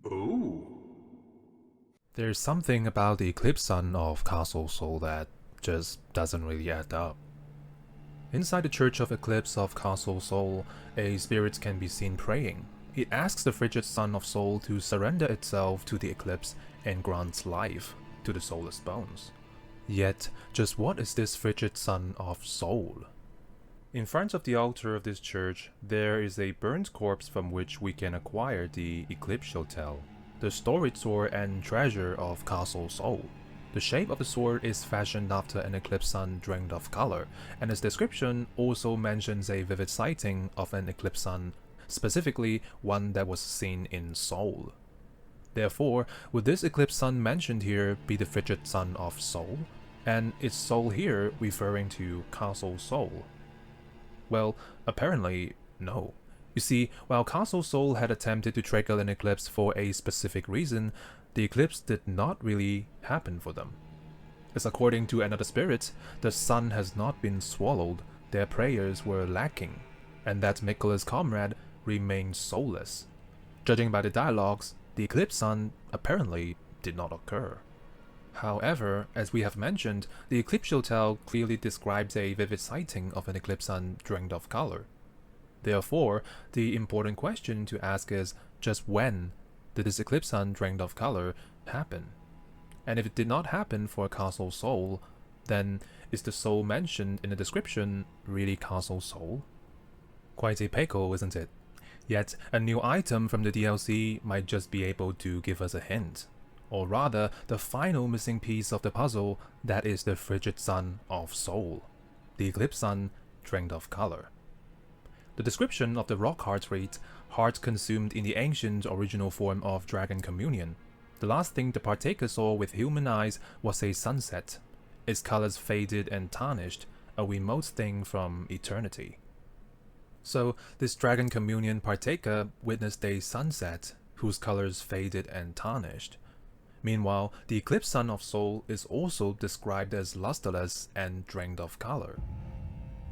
Oh. There's something about the Eclipsed Sun of Castle Sol that just doesn't really add up. Inside the Church of Eclipse of Castle Sol, a spirit can be seen praying. It asks the frigid Sun of Sol to surrender itself to the eclipse and grants life to the soulless bones. Yet, just what is this frigid Sun of Sol? In front of the altar of this church, there is a burnt corpse from which we can acquire the Eclipse Hotel, the storied sword and treasure of Castle Sol. The shape of the sword is fashioned after an eclipsed sun drained of color, and its description also mentions a vivid sighting of an eclipsed sun, specifically one that was seen in Sol. Therefore, would this eclipsed sun mentioned here be the frigid Sun of Sol? And is Sol here referring to Castle Sol? Well, apparently, no. You see, while Castle Sol had attempted to trigger an eclipse for a specific reason, the eclipse did not really happen for them. As according to another spirit, the sun has not been swallowed, their prayers were lacking, and that Miquella's comrade remained soulless. Judging by the dialogues, the eclipsed sun apparently did not occur. However, as we have mentioned, the Eclipse Hotel clearly describes a vivid sighting of an eclipsed sun drained of color. Therefore, the important question to ask is, just when did this eclipsed sun drained of color happen? And if it did not happen for Castle Sol, then is the soul mentioned in the description really Castle Sol? Quite a pickle, isn't it? Yet, a new item from the DLC might just be able to give us a hint. Or rather, the final missing piece of the puzzle that is the frigid Sun of Sol, the eclipsed sun drained of color. The description of the rock heart reads, heart consumed in the ancient original form of Dragon Communion. The last thing the partaker saw with human eyes was a sunset. Its colors faded and tarnished, a remote thing from eternity. So, this Dragon Communion partaker witnessed a sunset whose colors faded and tarnished. Meanwhile, the eclipsed Sun of Sol is also described as lusterless and drained of color.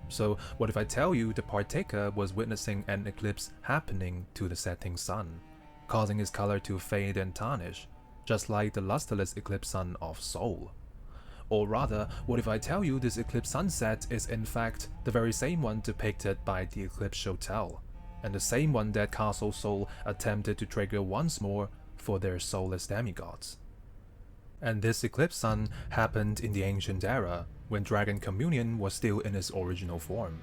So, what if I tell you the partaker was witnessing an eclipse happening to the setting sun, causing its color to fade and tarnish, just like the lusterless eclipsed Sun of Sol? Or rather, what if I tell you this eclipse sunset is in fact the very same one depicted by the Eclipse Hotel, and the same one that Castle Sol attempted to trigger once more for their soulless demigods? And this eclipse sun happened in the ancient era, when Dragon Communion was still in its original form,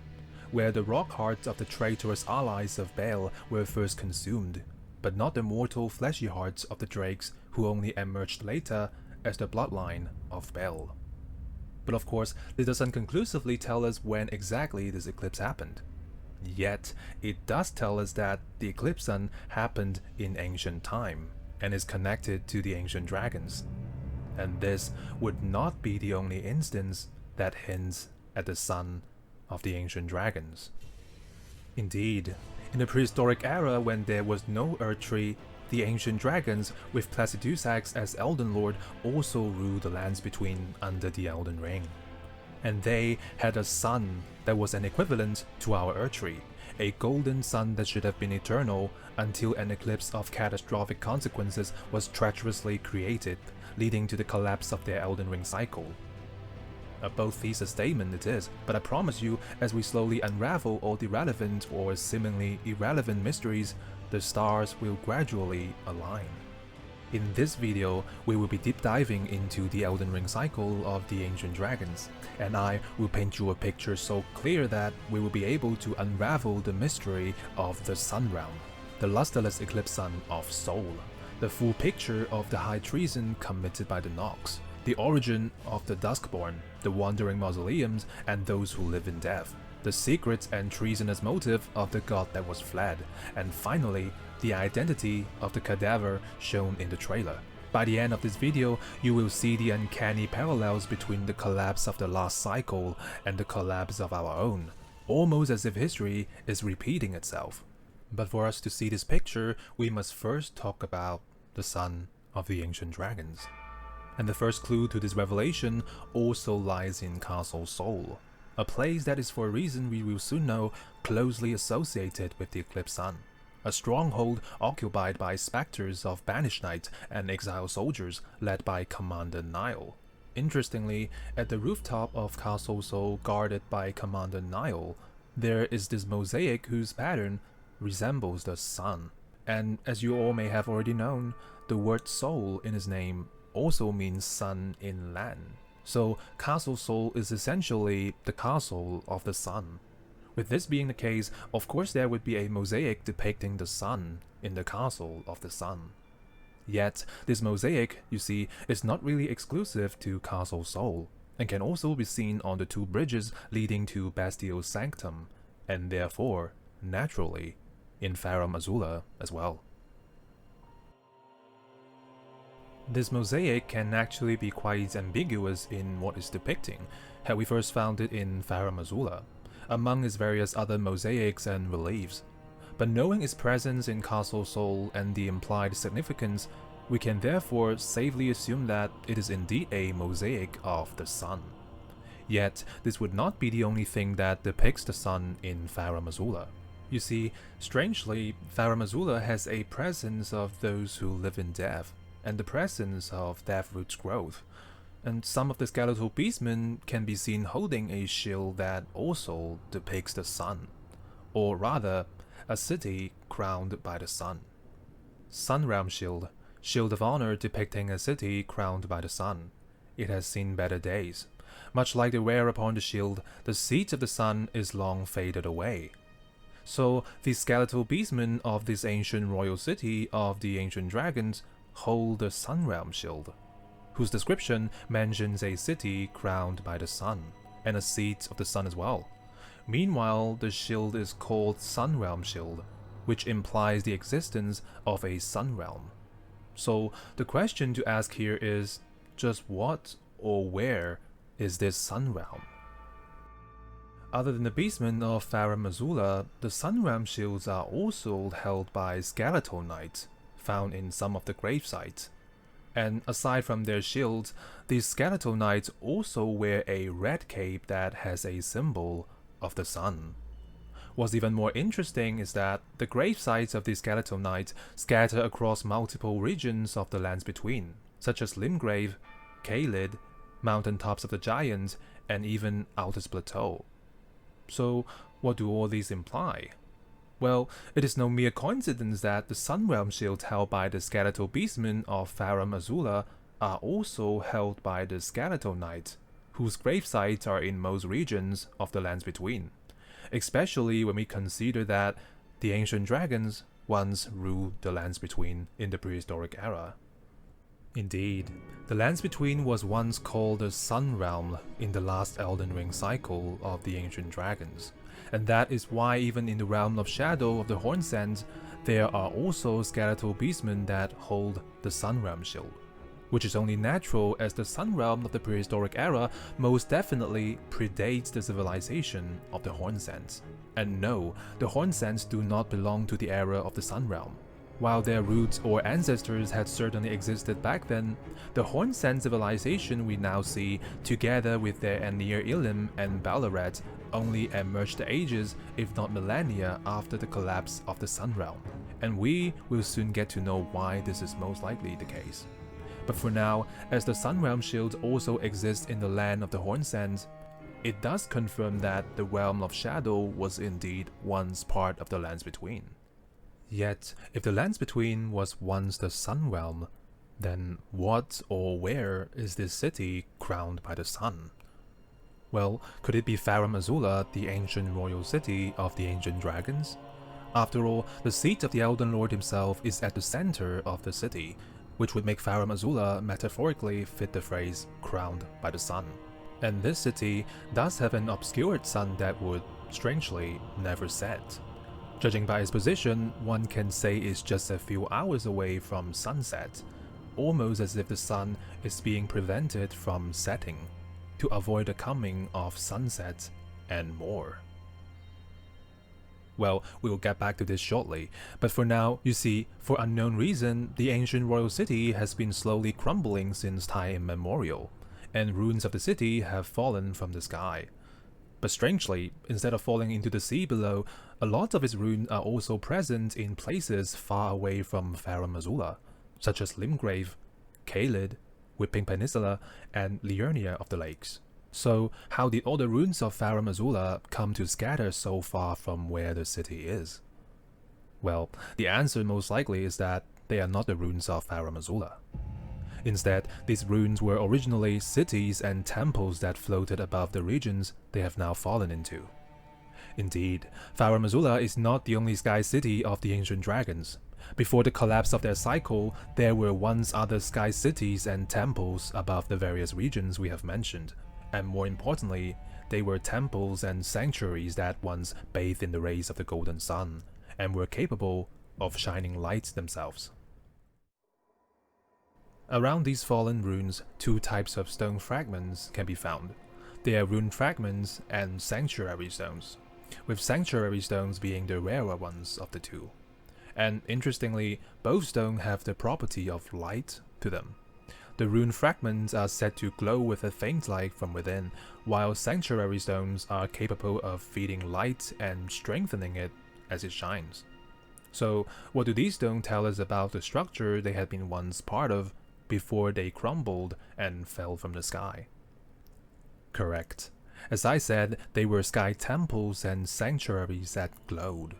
where the rock hearts of the traitorous allies of Baal were first consumed, but not the mortal fleshy hearts of the drakes who only emerged later as the bloodline of Baal. But of course, this doesn't conclusively tell us when exactly this eclipse happened. Yet, it does tell us that the eclipse sun happened in ancient time, and is connected to the ancient dragons. And this would not be the only instance that hints at the son of the ancient dragons. Indeed, in the prehistoric era when there was no Earth Tree, the ancient dragons, with Placidusax as Elden Lord, also ruled the lands between under the Elden Ring. And they had a sun that was an equivalent to our Earth Tree, a golden sun that should have been eternal until an eclipse of catastrophic consequences was treacherously created, leading to the collapse of their Elden Ring cycle. A both-thesis statement it is, but I promise you, as we slowly unravel all the relevant or seemingly irrelevant mysteries, the stars will gradually align. In this video, we will be deep diving into the Elden Ring cycle of the ancient dragons, and I will paint you a picture so clear that we will be able to unravel the mystery of the Sun Realm, the lusterless eclipsed Sun of Sol, the full picture of the high treason committed by the Nox, the origin of the Duskborn, the Wandering Mausoleums, and those who live in death, the secret and treasonous motive of the god that was fled, and finally, the identity of the cadaver shown in the trailer. By the end of this video, you will see the uncanny parallels between the collapse of the last cycle and the collapse of our own, almost as if history is repeating itself. But for us to see this picture, we must first talk about the son of the ancient dragons. And the first clue to this revelation also lies in Castle Sol, a place that is, for a reason we will soon know, closely associated with the eclipsed sun. a stronghold occupied by specters of banished knights and exiled soldiers led by Commander Nile. Interestingly, at the rooftop of Castle Sol guarded by Commander Nile, there is this mosaic whose pattern resembles the sun. And as you all may have already known, the word Sol in his name also means sun in Latin. So Castle Sol is essentially the castle of the sun. With this being the case, of course there would be a mosaic depicting the sun in the castle of the sun. Yet, this mosaic, you see, is not really exclusive to Castle Sol, and can also be seen on the two bridges leading to Bastille's Sanctum, and therefore, naturally, in Farum Azula as well. This mosaic can actually be quite ambiguous in what it's depicting, had we first found it in Farum Azula, among its various other mosaics and reliefs. But knowing its presence in Castle Sol and the implied significance, we can therefore safely assume that it is indeed a mosaic of the sun. Yet, this would not be the only thing that depicts the sun in Farum Azula. You see, strangely, Farum Azula has a presence of those who live in death, and the presence of Deathroot's growth, and some of the skeletal beastmen can be seen holding a shield that also depicts the sun, or rather, a city crowned by the sun. Sunrealm Shield, Shield of Honor depicting a city crowned by the sun. It has seen better days. Much like the wear upon the shield, the seat of the sun is long faded away. So, the skeletal beastmen of this ancient royal city of the ancient dragons hold the Sunrealm Shield, whose description mentions a city crowned by the sun, and a seat of the sun as well. Meanwhile, the shield is called Sunrealm Shield, which implies the existence of a sun realm. So, the question to ask here is, just what or where is this sun realm? Other than the beastmen of Farum Azula, the Sunrealm Shields are also held by skeletal knights, found in some of the gravesites. And aside from their shields, these skeletal knights also wear a red cape that has a symbol of the sun. What's even more interesting is that the gravesites of these skeletal knights scatter across multiple regions of the lands between, such as Limgrave, Caelid, Mountaintops of the Giants, and even Altus Plateau. So, what do all these imply? Well, it is no mere coincidence that the Sunrealm Shields held by the skeletal beastmen of Farum Azula are also held by the skeletal knights, whose gravesites are in most regions of the lands between, especially when we consider that the ancient dragons once ruled the lands between in the prehistoric era. Indeed, the lands between was once called the Sun Realm in the last Elden Ring cycle of the ancient dragons, and that is why even in the realm of shadow of the Hornsands, there are also skeletal beastmen that hold the Sunrealm Shield, which is only natural as the Sun Realm of the prehistoric era most definitely predates the civilization of the Hornsands. And no, the Hornsands do not belong to the era of the Sun Realm. While their roots or ancestors had certainly existed back then, the Hornsand civilization we now see, together with their Anir Ilim and Ballarat, only emerged ages, if not millennia, after the collapse of the Sun Realm, and we will soon get to know why this is most likely the case. But for now, as the Sunrealm Shield also exists in the land of the Hornsands, it does confirm that the Realm of Shadow was indeed once part of the Lands Between. Yet, if the Lands Between was once the Sun Realm, then what or where is this city crowned by the sun? Well, could it be Farum Azula, the ancient royal city of the ancient dragons? After all, the seat of the Elden Lord himself is at the center of the city, which would make Farum Azula metaphorically fit the phrase crowned by the sun. And this city does have an obscured sun that would, strangely, never set. Judging by its position, one can say it's just a few hours away from sunset, almost as if the sun is being prevented from setting, to avoid the coming of sunset and more. Well, we'll get back to this shortly, but for now, you see, for unknown reason, the ancient royal city has been slowly crumbling since time immemorial, and ruins of the city have fallen from the sky. But strangely, instead of falling into the sea below, a lot of its runes are also present in places far away from Farum Azula, such as Limgrave, Caelid, Whipping Peninsula, and Liurnia of the Lakes. So how did all the runes of Farum Azula come to scatter so far from where the city is? Well, the answer most likely is that they are not the runes of Farum Azula. Instead, these runes were originally cities and temples that floated above the regions they have now fallen into. Indeed, Farum Azula is not the only sky city of the ancient dragons. Before the collapse of their cycle, there were once other sky cities and temples above the various regions we have mentioned, and more importantly, they were temples and sanctuaries that once bathed in the rays of the golden sun, and were capable of shining light themselves. Around these fallen runes, two types of stone fragments can be found. They are rune fragments and sanctuary stones, with sanctuary stones being the rarer ones of the two. And interestingly, both stones have the property of light to them. The rune fragments are said to glow with a faint light from within, while sanctuary stones are capable of feeding light and strengthening it as it shines. So, what do these stones tell us about the structure they had been once part of before they crumbled and fell from the sky? Correct. As I said, they were sky temples and sanctuaries that glowed.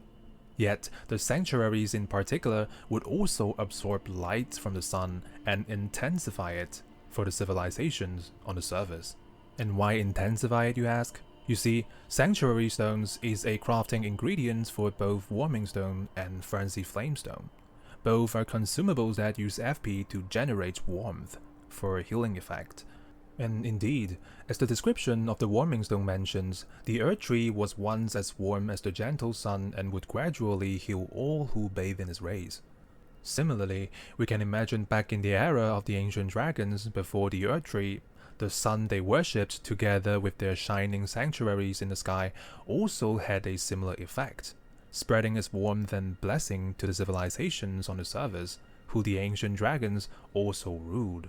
Yet, the sanctuaries in particular would also absorb light from the sun and intensify it for the civilizations on the surface. And why intensify it, you ask? You see, sanctuary stones is a crafting ingredient for both warming stone and frenzy flamestone. Both are consumables that use FP to generate warmth for a healing effect. And indeed, as the description of the warming stone mentions, the earth tree was once as warm as the gentle sun and would gradually heal all who bathe in its rays. Similarly, we can imagine back in the era of the ancient dragons before the earth tree, the sun they worshipped together with their shining sanctuaries in the sky also had a similar effect, spreading its warmth and blessing to the civilizations on the surface, who the ancient dragons also ruled.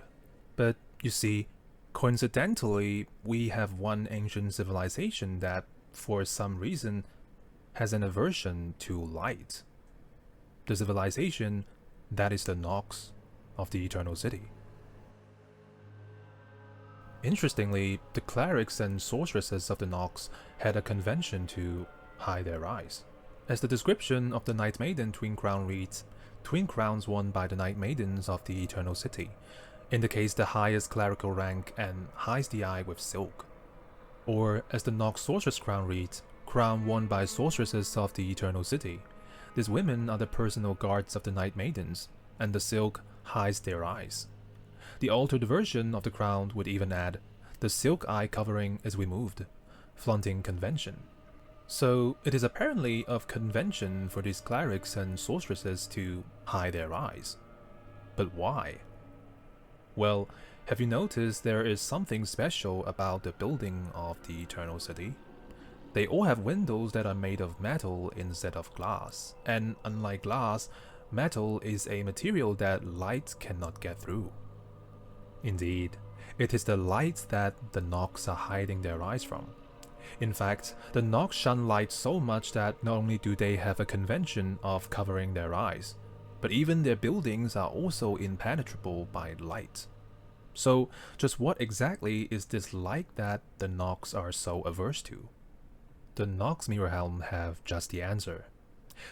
But you see, coincidentally, we have one ancient civilization that, for some reason, has an aversion to light. The civilization that is the Nox of the Eternal City. Interestingly, the clerics and sorceresses of the Nox had a convention to hide their eyes. As the description of the Night Maiden Twin Crown reads, twin crowns worn by the Night Maidens of the Eternal City indicates the highest clerical rank and hides the eye with silk. Or, as the Nox Sorceress Crown reads, crown worn by sorceresses of the Eternal City. These women are the personal guards of the Night Maidens, and the silk hides their eyes. The altered version of the crown would even add, the silk eye covering is removed, flaunting convention. So it is apparently of convention for these clerics and sorceresses to hide their eyes. But why? Well, have you noticed there is something special about the building of the Eternal City? They all have windows that are made of metal instead of glass, and unlike glass, metal is a material that light cannot get through. Indeed, it is the light that the Nox are hiding their eyes from. In fact, the Nox shun light so much that not only do they have a convention of covering their eyes, but even their buildings are also impenetrable by light. So, just what exactly is this light that the Nox are so averse to? The Nox Mirror Helm have just the answer.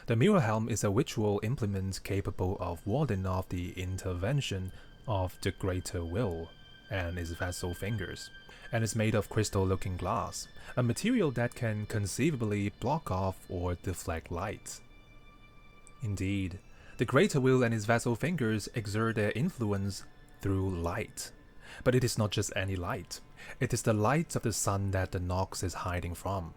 The Mirror Helm is a ritual implement capable of warding off the intervention of the Greater Will and its vassal fingers, and is made of crystal-looking glass, a material that can conceivably block off or deflect light. Indeed, the Greater Will and its vassal fingers exert their influence through light. But it is not just any light. It is the light of the sun that the Nox is hiding from.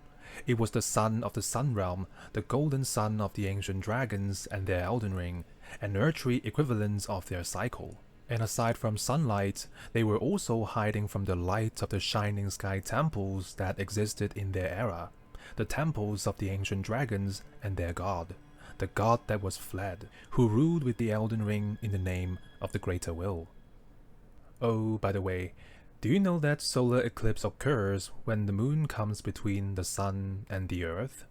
It was the sun of the Sun Realm, the golden sun of the ancient dragons and their Elden Ring, an earthly equivalent of their cycle. And aside from sunlight, they were also hiding from the light of the shining sky temples that existed in their era, the temples of the ancient dragons and their god, the god that was fled, who ruled with the Elden Ring in the name of the Greater Will. Oh, by the way, Do you know that solar eclipse occurs when the moon comes between the sun and the earth?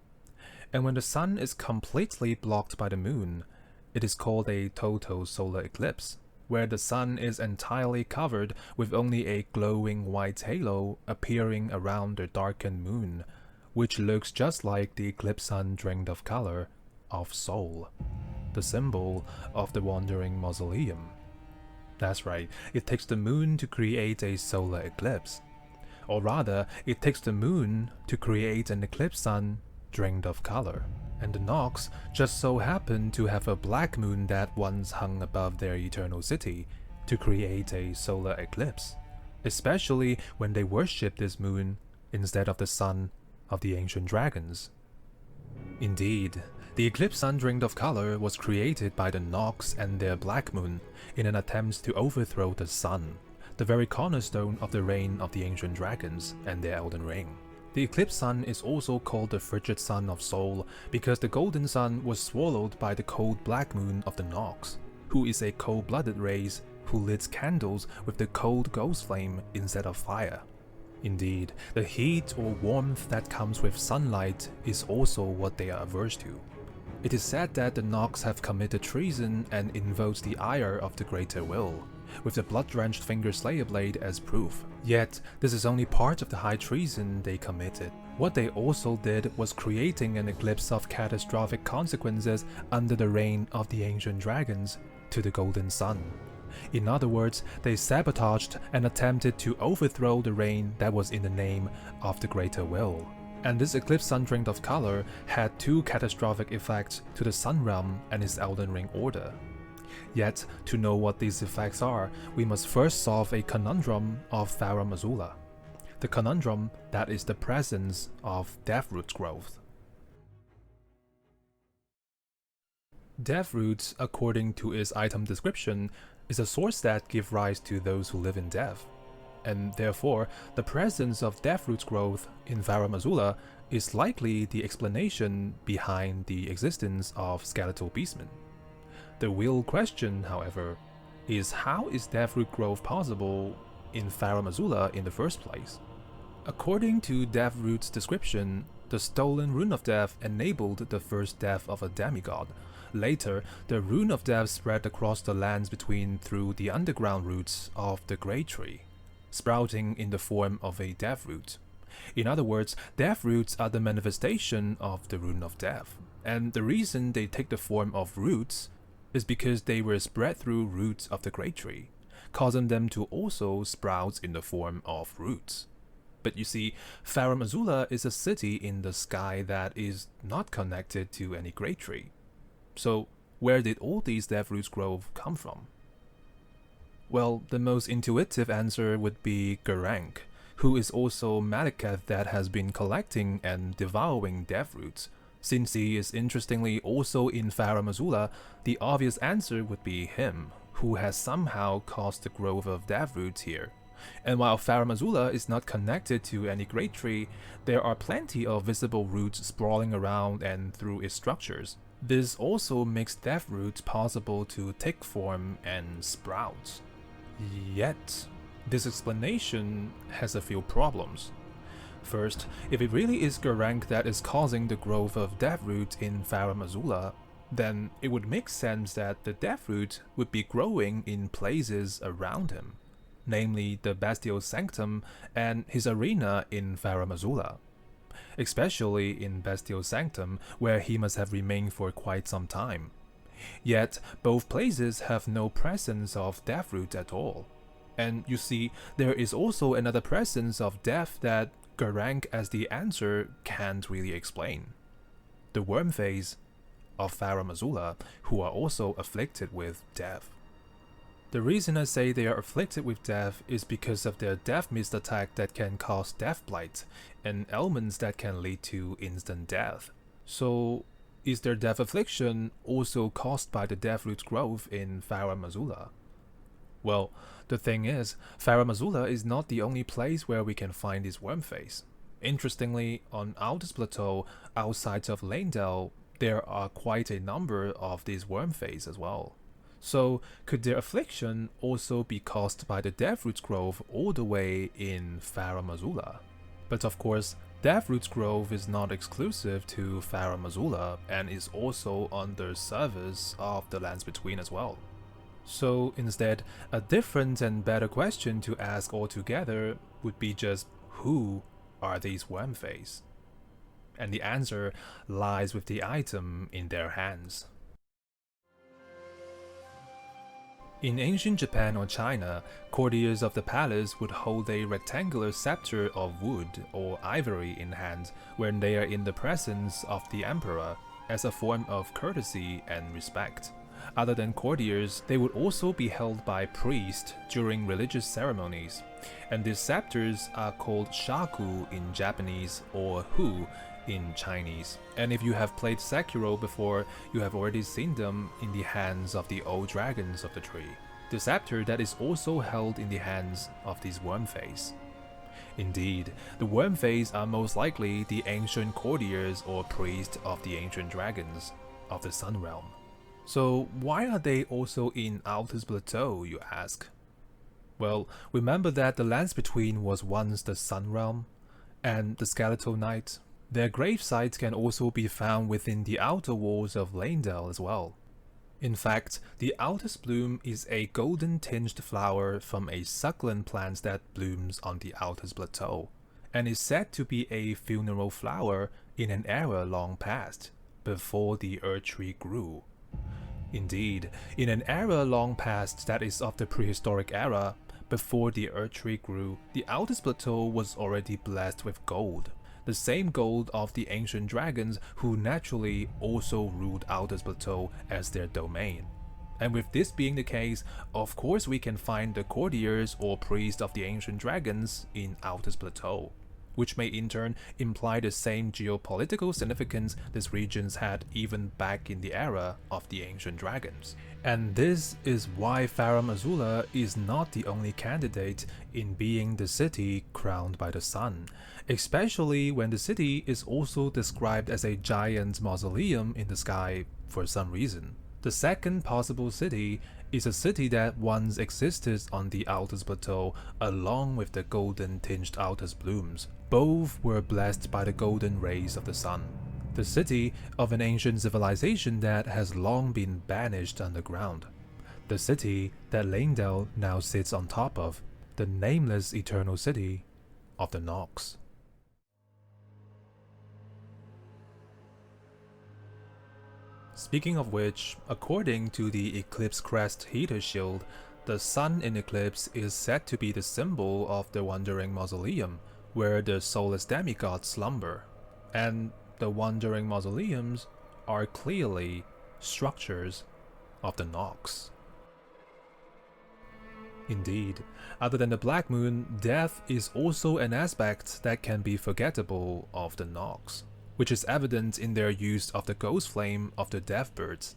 And when the sun is completely blocked by the moon, it is called a total solar eclipse, where the sun is entirely covered with only a glowing white halo appearing around the darkened moon, which looks just like the eclipsed sun drained of color of Sol, the symbol of the Wandering Mausoleum. That's right, it takes the moon to create a solar eclipse. Or rather, it takes the moon to create an eclipsed sun drained of color. And the Nox just so happen to have a black moon that once hung above their eternal city to create a solar eclipse, especially when they worship this moon instead of the sun of the ancient dragons. Indeed, the eclipsed sun drained of color was created by the Nox and their black moon in an attempt to overthrow the sun, the very cornerstone of the reign of the ancient dragons and their Elden Ring. The eclipsed sun is also called the frigid sun of Sol because the golden sun was swallowed by the cold black moon of the Nox, who is a cold-blooded race who lit candles with the cold ghost flame instead of fire. Indeed, the heat or warmth that comes with sunlight is also what they are averse to. It is said that the Nox have committed treason and invoked the ire of the Greater Will, with the blood-drenched Fingerslayer blade as proof. Yet, this is only part of the high treason they committed. What they also did was creating an eclipse of catastrophic consequences under the reign of the ancient dragons to the Golden Sun. In other words, they sabotaged and attempted to overthrow the reign that was in the name of the Greater Will. And this eclipsed sun drained of color had two catastrophic effects to the Sun Realm and its Elden Ring order. Yet, to know what these effects are, we must first solve a conundrum of Farum Azula. The conundrum that is the presence of Deathroot growth. Deathroot, according to its item description, is a source that gives rise to those who live in death. And therefore, the presence of Deathroot growth in Farum Azula is likely the explanation behind the existence of skeletal beastmen. The real question, however, is how is Deathroot growth possible in Farum Azula in the first place? According to Deathroot's description, the stolen Rune of Death enabled the first death of a demigod. Later, the Rune of Death spread across the lands between through the underground roots of the Great Tree, sprouting in the form of a Deathroot. In other words, Deathroots are the manifestation of the Rune of Death, and the reason they take the form of roots is because they were spread through roots of the Great Tree, causing them to also sprout in the form of roots. But you see, Farum Azula is a city in the sky that is not connected to any Great Tree. So where did all these Deathroots growth come from? Well, the most intuitive answer would be Geraint, who is also Malekith that has been collecting and devouring Deathroots. Since he is interestingly also in Farum Azula, the obvious answer would be him, who has somehow caused the growth of Deathroots here. And while Farum Azula is not connected to any Great Tree, there are plenty of visible roots sprawling around and through its structures. This also makes Deathroots possible to take form and sprout. Yet, this explanation has a few problems. First, if it really is Geraint that is causing the growth of Deathroot in Farum Azula, then it would make sense that the Deathroot would be growing in places around him, namely the Bestial Sanctum and his arena in Farum Azula, especially in Bestial Sanctum where he must have remained for quite some time. Yet, both places have no presence of Deathroot at all. And you see, there is also another presence of death that Geraint as the answer can't really explain. The Wormface of Farum Azula, who are also afflicted with death. The reason I say they are afflicted with death is because of their death mist attack that can cause death blight, and ailments that can lead to instant death. So, is their death affliction also caused by the Deathroot growth in Farum Azula? Well, the thing is, Farum Azula is not the only place where we can find this Wormface. Interestingly, on Altus Plateau, outside of Leyndell, there are quite a number of these Wormface as well. So could their affliction also be caused by the Deathroot's Grove all the way in Farum Azula? But of course, Deathroot's Grove is not exclusive to Farum Azula and is also on the surface of the Lands Between as well. So instead, a different and better question to ask altogether would be just who are these Wormface? And the answer lies with the item in their hands. In ancient Japan or China, courtiers of the palace would hold a rectangular scepter of wood or ivory in hand when they are in the presence of the emperor, as a form of courtesy and respect. Other than courtiers, they would also be held by priests during religious ceremonies, and these scepters are called shaku in Japanese or hu in Chinese. And if you have played Sekiro before, you have already seen them in the hands of the old dragons of the tree. The scepter that is also held in the hands of these Wormface. Indeed, the Wormface are most likely the ancient courtiers or priests of the ancient dragons of the Sun Realm. So why are they also in Altus Plateau, you ask? Well, remember that the Lands Between was once the Sun Realm, and the Skeletal Knight. Their grave sites can also be found within the outer walls of Leyndell as well. In fact, the Altus bloom is a golden tinged flower from a succulent plant that blooms on the Altus Plateau, and is said to be a funeral flower in an era long past, before the Earth Tree grew. Indeed, in an era long past that is of the prehistoric era, before the Earth Tree grew, the Altus Plateau was already blessed with gold. The same gold of the ancient dragons who naturally also ruled Altus Plateau as their domain. And with this being the case, of course we can find the courtiers or priests of the ancient dragons in Altus Plateau, which may in turn imply the same geopolitical significance these regions had even back in the era of the ancient dragons. And this is why Farum Azula is not the only candidate in being the city crowned by the sun, especially when the city is also described as a giant mausoleum in the sky for some reason. The second possible city is a city that once existed on the Altus Plateau along with the golden tinged Altus blooms. Both were blessed by the golden rays of the sun. The city of an ancient civilization that has long been banished underground. The city that Leyndell now sits on top of. The nameless eternal city of the Nox. Speaking of which, according to the Eclipse Crest Heater Shield, the sun in Eclipse is said to be the symbol of the Wandering Mausoleum, where the soulless demigods slumber. And the Wandering Mausoleums are clearly structures of the Nox. Indeed, other than the Black Moon, death is also an aspect that can be forgettable of the Nox, which is evident in their use of the ghost flame of the Deathbirds.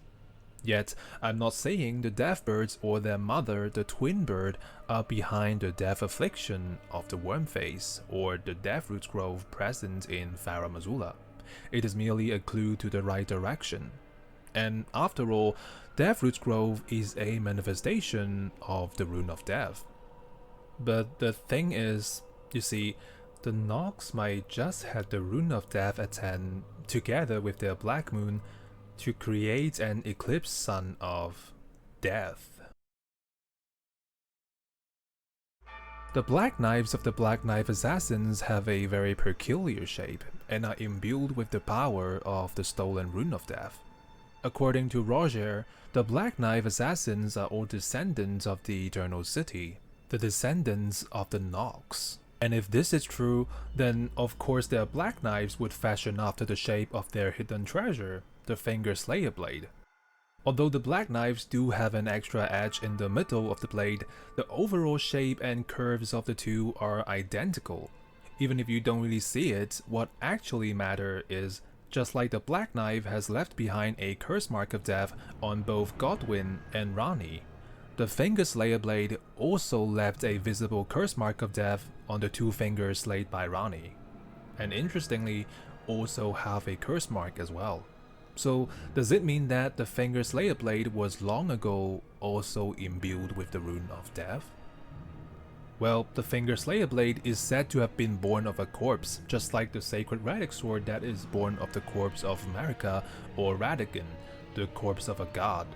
Yet, I'm not saying the Deathbirds or their mother, the Twin Bird, are behind the death affliction of the Wormface or the Deathroot's Grove present in Farum Azula. It is merely a clue to the right direction. And after all, Deathroot's Grove is a manifestation of the Rune of Death. But the thing is, you see, the Nox might just have the Rune of Death at 10 together with their Black Moon to create an Eclipsed Sun of Death. The Black Knives of the Black Knife Assassins have a very peculiar shape and are imbued with the power of the stolen Rune of Death. According to Roger, the Black Knife Assassins are all descendants of the Eternal City, the descendants of the Nox. And if this is true, then of course their Black Knives would fashion after the shape of their hidden treasure, the Fingerslayer blade. Although the Black Knives do have an extra edge in the middle of the blade, the overall shape and curves of the two are identical. Even if you don't really see it, what actually matters is, just like the Black Knife has left behind a Cursemark of Death on both Godwyn and Ranni, the Fingerslayer blade also left a visible Cursemark of Death on the two fingers slayed by Ranni, and interestingly, also have a Cursemark as well. So does it mean that the Fingerslayer blade was long ago also imbued with the Rune of Death? Well, the Fingerslayer blade is said to have been born of a corpse, just like the sacred Radic sword that is born of the corpse of Marika or Radigan, the corpse of a god.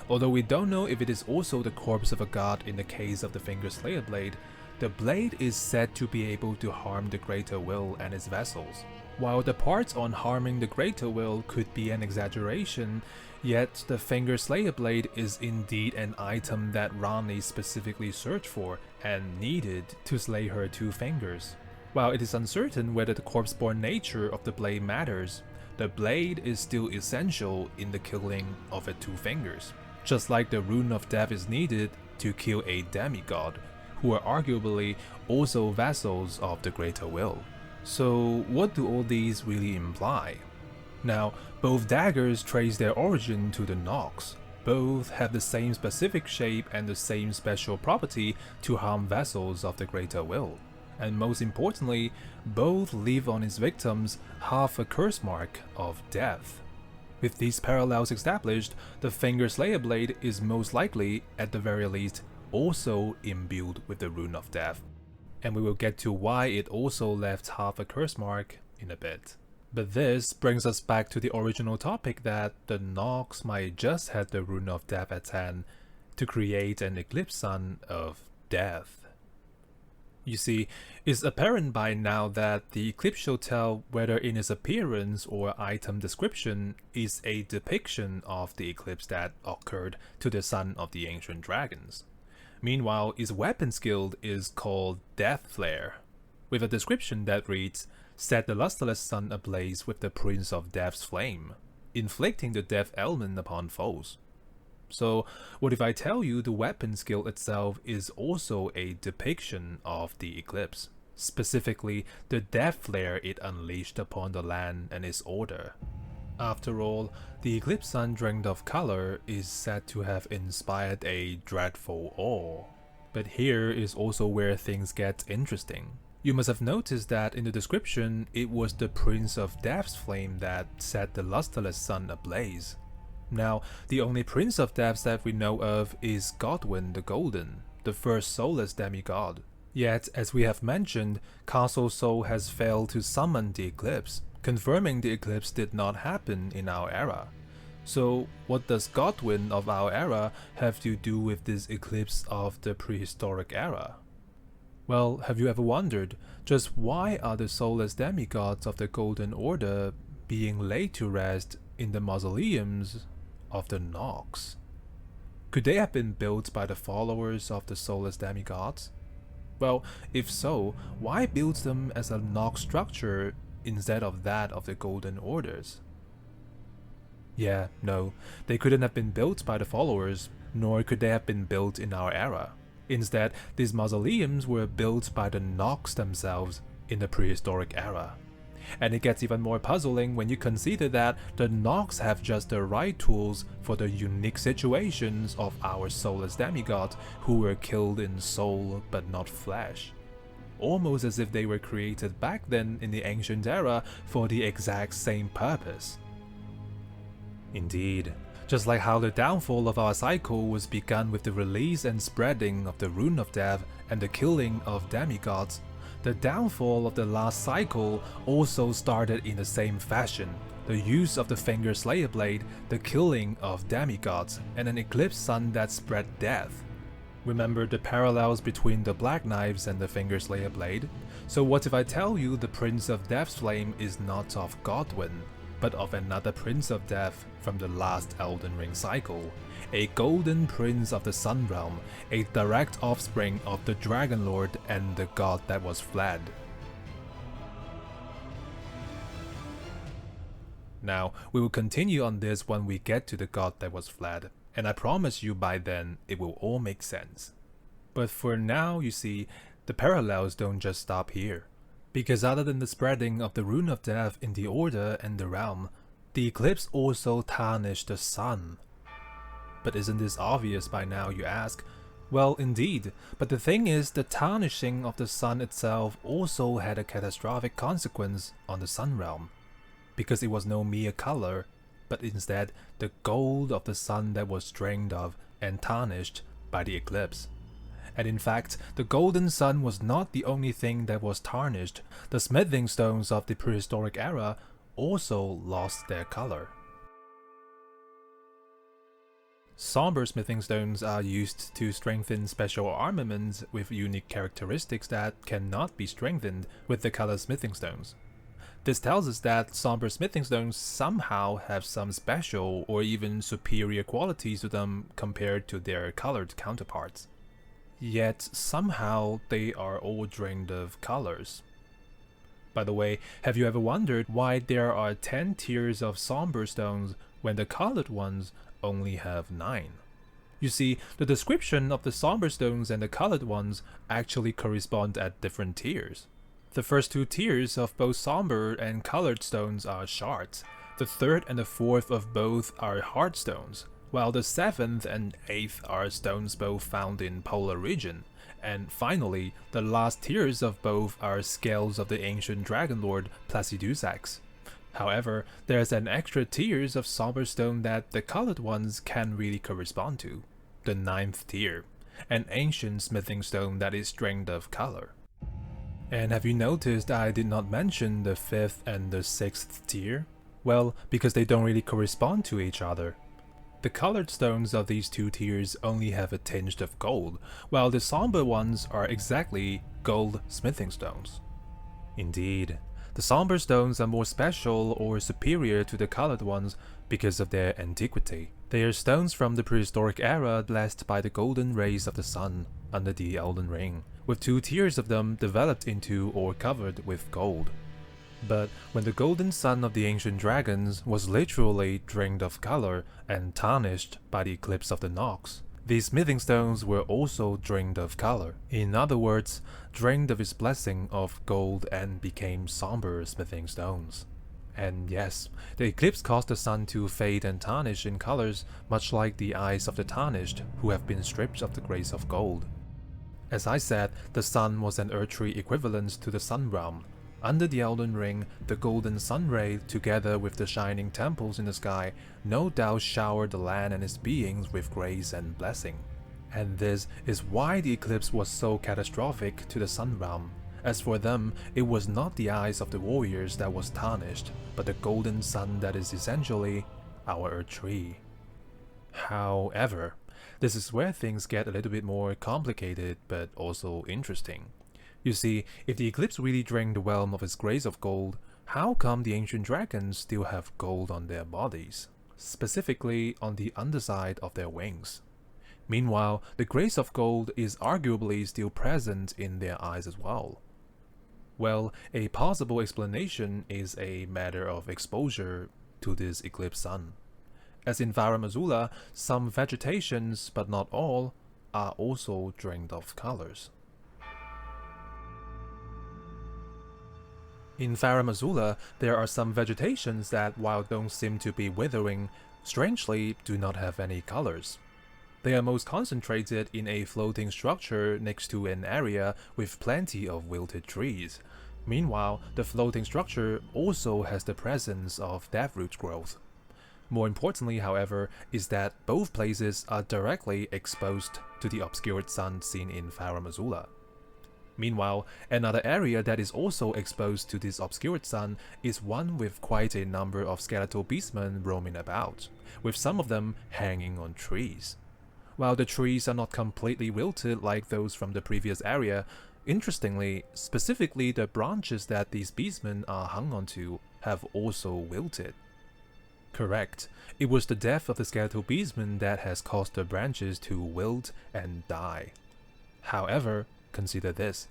Although we don't know if it is also the corpse of a god in the case of the Fingerslayer blade, the blade is said to be able to harm the Greater Will and its vessels. While the parts on harming the Greater Will could be an exaggeration, yet the Fingerslayer blade is indeed an item that Ranni specifically searched for and needed to slay her two fingers. While it is uncertain whether the corpse-born nature of the blade matters, the blade is still essential in the killing of its two fingers, just like the Rune of Death is needed to kill a demigod, who are arguably also vassals of the Greater Will. So what do all these really imply? Now, both daggers trace their origin to the Nox. Both have the same specific shape and the same special property to harm vassals of the Greater Will. And most importantly, both leave on its victims half a cursemark of death. With these parallels established, the Fingerslayer blade is most likely, at the very least, also imbued with the Rune of Death. And we will get to why it also left half a cursemark in a bit. But this brings us back to the original topic that the Nox might just have the Rune of Death at hand to create an Eclipsed Sun of Death. You see, it's apparent by now that the Eclipse shall tell whether in its appearance or item description is a depiction of the eclipse that occurred to the son of the ancient dragons. Meanwhile, its weapon skill is called Death Flare, with a description that reads, "Set the lustreless sun ablaze with the Prince of Death's flame, inflicting the death element upon foes." So, what if I tell you the weapon skill itself is also a depiction of the eclipse, specifically the death flare it unleashed upon the land and its order? After all, the Eclipsed Sun drained of color is said to have inspired a dreadful awe. But here is also where things get interesting. You must have noticed that in the description, it was the Prince of Death's flame that set the lustreless sun ablaze. Now, the only Prince of Deaths that we know of is Godwyn the Golden, the first soulless demigod. Yet, as we have mentioned, Castle Sol has failed to summon the eclipse, confirming the eclipse did not happen in our era. So, what does Godwyn of our era have to do with this eclipse of the prehistoric era? Well, have you ever wondered just why are the soulless demigods of the Golden Order being laid to rest in the mausoleums of the Nox? Could they have been built by the followers of the soulless demigods? Well, if so, why build them as a Nox structure instead of that of the Golden Orders? Yeah, no, they couldn't have been built by the followers, nor could they have been built in our era. Instead, these mausoleums were built by the Nox themselves in the prehistoric era. And it gets even more puzzling when you consider that the Nox have just the right tools for the unique situations of our soulless demigods who were killed in soul but not flesh. Almost as if they were created back then in the ancient era for the exact same purpose. Indeed, just like how the downfall of our cycle was begun with the release and spreading of the Rune of Death and the killing of demigods, the downfall of the last cycle also started in the same fashion. The use of the Fingerslayer blade, the killing of demigods, and an Eclipsed Sun that spread death. Remember the parallels between the Black Knives and the Fingerslayer blade? So what if I tell you the Prince of Death's flame is not of Godwyn, but of another Prince of Death from the last Elden Ring cycle, a golden Prince of the Sun Realm, a direct offspring of the Dragon Lord and the god that was fled. Now, we will continue on this when we get to the god that was fled, and I promise you by then it will all make sense. But for now, you see, the parallels don't just stop here. Because other than the spreading of the Rune of Death in the Order and the Realm, the eclipse also tarnished the sun. But isn't this obvious by now, you ask? Well, indeed, but the thing is, the tarnishing of the sun itself also had a catastrophic consequence on the Sun Realm. Because it was no mere color, but instead the gold of the sun that was drained of and tarnished by the eclipse. And in fact, the golden sun was not the only thing that was tarnished. The smithing stones of the prehistoric era also lost their color. Somber smithing stones are used to strengthen special armaments with unique characteristics that cannot be strengthened with the color smithing stones. This tells us that somber smithing stones somehow have some special or even superior qualities to them compared to their colored counterparts. Yet somehow they are all drained of colors. By the way, have you ever wondered why there are 10 tiers of somber stones when the colored ones only have 9? You see, the description of the somber stones and the colored ones actually correspond at different tiers. The first 2 tiers of both somber and colored stones are shards. The third and the fourth of both are hard stones, while the 7th and 8th are stones both found in polar region. And finally, the last tiers of both are scales of the ancient dragon lord Placidusax. However, there's an extra tiers of somber stone that the colored ones can really correspond to. The 9th tier, an ancient smithing stone that is drained of color. And have you noticed I did not mention the 5th and the 6th tier? Well, because they don't really correspond to each other. The colored stones of these 2 tiers only have a tinge of gold, while the somber ones are exactly gold smithing stones. Indeed, the somber stones are more special or superior to the colored ones because of their antiquity. They are stones from the prehistoric era blessed by the golden rays of the sun under the Elden Ring, with 2 tiers of them developed into or covered with gold. But when the golden sun of the ancient dragons was literally drained of color and tarnished by the eclipse of the Nox, these smithing stones were also drained of color. In other words, drained of its blessing of gold and became somber smithing stones. And yes, the eclipse caused the sun to fade and tarnish in colors, much like the eyes of the Tarnished, who have been stripped of the grace of gold. As I said, the sun was an earthly equivalent to the sun realm. Under the Elden Ring, the golden sun ray, together with the shining temples in the sky, no doubt showered the land and its beings with grace and blessing. And this is why the eclipse was so catastrophic to the sun realm. As for them, it was not the eyes of the warriors that was tarnished, but the golden sun that is essentially our Earth Tree. However, this is where things get a little bit more complicated but also interesting. You see, if the eclipse really drained the realm of its grace of gold, how come the ancient dragons still have gold on their bodies? Specifically on the underside of their wings. Meanwhile, the grace of gold is arguably still present in their eyes as well. Well, a possible explanation is a matter of exposure to this eclipsed sun. As in Farum Azula, some vegetations, but not all, are also drained of colors. In Farum Azula, there are some vegetations that, while don't seem to be withering, strangely do not have any colors. They are most concentrated in a floating structure next to an area with plenty of wilted trees. Meanwhile, the floating structure also has the presence of deathroot growth. More importantly, however, is that both places are directly exposed to the obscured sun seen in Farum Azula. Meanwhile, another area that is also exposed to this obscured sun is one with quite a number of skeletal beastmen roaming about, with some of them hanging on trees. While the trees are not completely wilted like those from the previous area, interestingly, specifically the branches that these beastmen are hung onto have also wilted. Correct, it was the death of the skeletal beastmen that has caused the branches to wilt and die. However, consider this.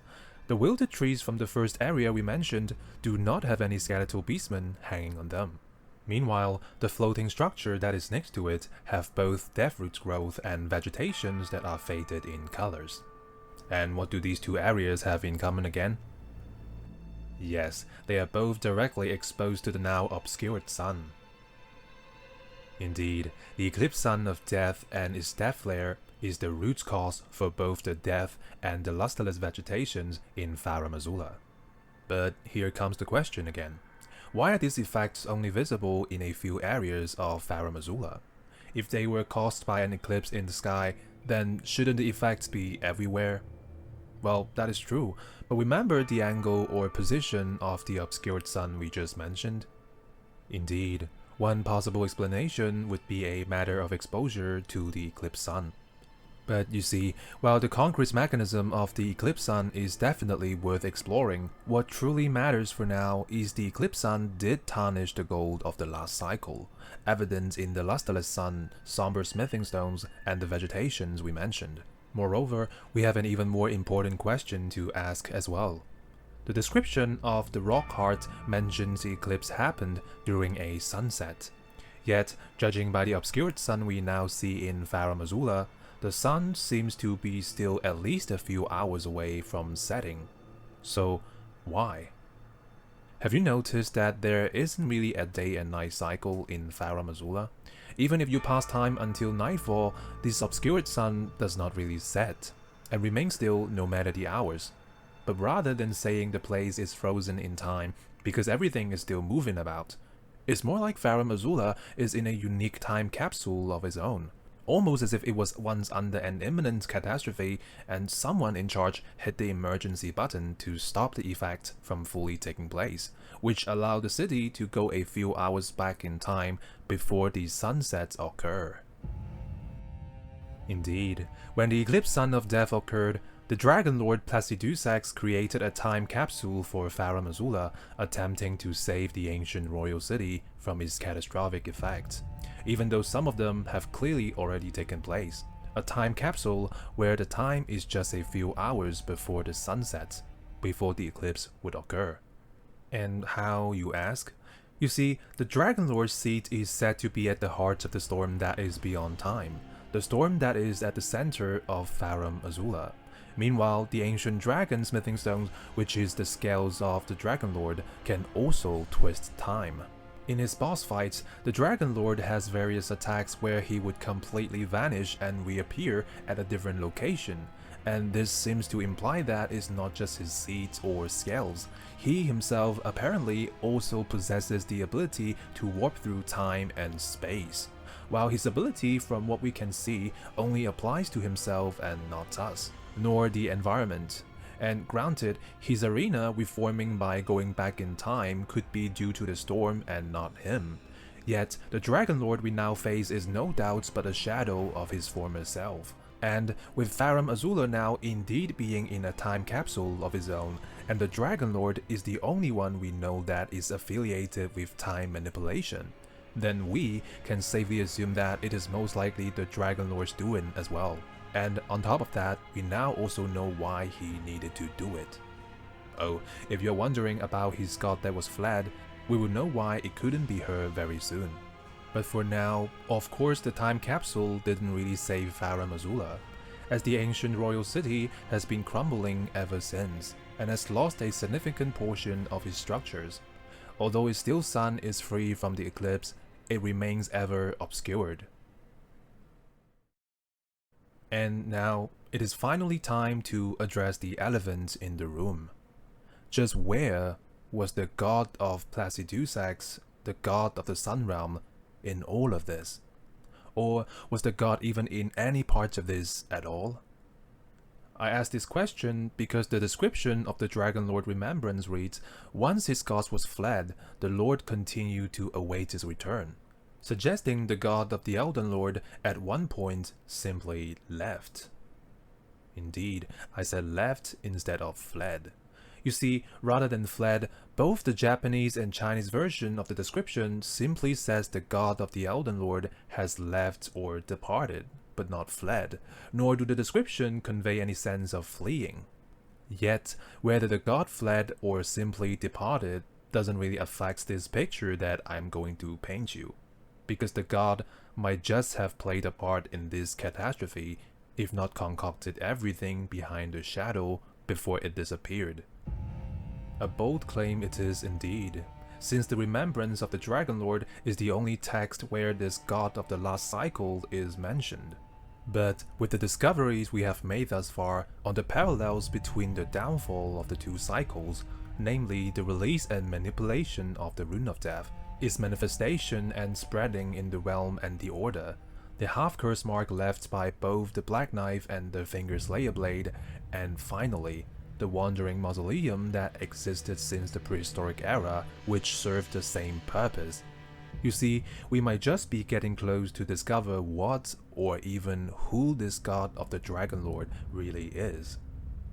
The wilted trees from the first area we mentioned do not have any skeletal beastmen hanging on them. Meanwhile, the floating structure that is next to it have both deathroot growth and vegetations that are faded in colors. And what do these 2 areas have in common again? Yes, they are both directly exposed to the now obscured sun. Indeed, the Eclipsed Sun of Death and its death flare is the root cause for both the death and the lusterless vegetations in Farum Azula. But here comes the question again. why are these effects only visible in a few areas of Farum Azula? If they were caused by an eclipse in the sky, then shouldn't the effects be everywhere? Well, that is true, but remember the angle or position of the obscured sun we just mentioned? Indeed, one possible explanation would be a matter of exposure to the eclipsed sun. But you see, while the concrete mechanism of the eclipsed sun is definitely worth exploring, what truly matters for now is the eclipsed sun did tarnish the gold of the last cycle, evident in the lusterless sun, somber smithing stones, and the vegetations we mentioned. Moreover, we have an even more important question to ask as well. The description of the rock heart mentions the eclipse happened during a sunset. Yet, judging by the obscured sun we now see in Farum Azula, the sun seems to be still at least a few hours away from setting. So, why? Have you noticed that there isn't really a day and night cycle in Farum Azula? Even if you pass time until nightfall, this obscured sun does not really set, and remains still no matter the hours. But rather than saying the place is frozen in time because everything is still moving about, it's more like Farum Azula is in a unique time capsule of its own, almost as if it was once under an imminent catastrophe and someone in charge hit the emergency button to stop the effect from fully taking place, which allowed the city to go a few hours back in time before the sunsets occur. Indeed, when the Eclipsed Sun of Death occurred, the Dragon Lord Placidusax created a time capsule for Farum Azula, attempting to save the ancient royal city from its catastrophic effects, even though some of them have clearly already taken place. A time capsule where the time is just a few hours before the sun sets, before the eclipse would occur. And how, you ask? You see, the Dragon Lord's seat is said to be at the heart of the storm that is beyond time, the storm that is at the center of Farum Azula. Meanwhile, the ancient dragon smithing stones, which is the scales of the Dragon Lord, can also twist time. In his boss fights, the Dragon Lord has various attacks where he would completely vanish and reappear at a different location, and this seems to imply that it's not just his seeds or scales. He himself apparently also possesses the ability to warp through time and space, while his ability, from what we can see, only applies to himself and not us, nor the environment. And granted, his arena reforming by going back in time could be due to the storm and not him. Yet, the Dragon Lord we now face is no doubt but a shadow of his former self. And with Farum Azula now indeed being in a time capsule of his own, and the Dragon Lord is the only one we know that is affiliated with time manipulation, then we can safely assume that it is most likely the Dragon Lord's doing as well. And on top of that, we now also know why he needed to do it. Oh, if you're wondering about his god that was fled, we will know why it couldn't be her very soon. But for now, of course the time capsule didn't really save Farum Azula, as the ancient royal city has been crumbling ever since, and has lost a significant portion of its structures. Although its still sun is free from the eclipse, it remains ever obscured. And now, it is finally time to address the elephant in the room. Just where was the god of Placidusax, the god of the Sun Realm, in all of this? Or was the god even in any part of this at all? I ask this question because the description of the Dragon Lord Remembrance reads, once his god was fled, the Lord continued to await his return, suggesting the god of the Elden Lord at one point simply left. Indeed, I said left instead of fled. You see, rather than fled, both the Japanese and Chinese version of the description simply says the god of the Elden Lord has left or departed, but not fled, nor do the description convey any sense of fleeing. Yet, whether the god fled or simply departed doesn't really affect this picture that I'm going to paint you, because the god might just have played a part in this catastrophe, if not concocted everything behind the shadow before it disappeared. A bold claim it is indeed, since the remembrance of the Dragon Lord is the only text where this god of the last cycle is mentioned. But with the discoveries we have made thus far on the parallels between the downfall of the two cycles, namely the release and manipulation of the Rune of Death, its manifestation and spreading in the realm and the Order, the half curse mark left by both the Black Knife and the Fingerslayer blade, and finally, the Wandering Mausoleum that existed since the prehistoric era, which served the same purpose. You see, we might just be getting close to discover what, or even who this god of the Dragon Lord really is.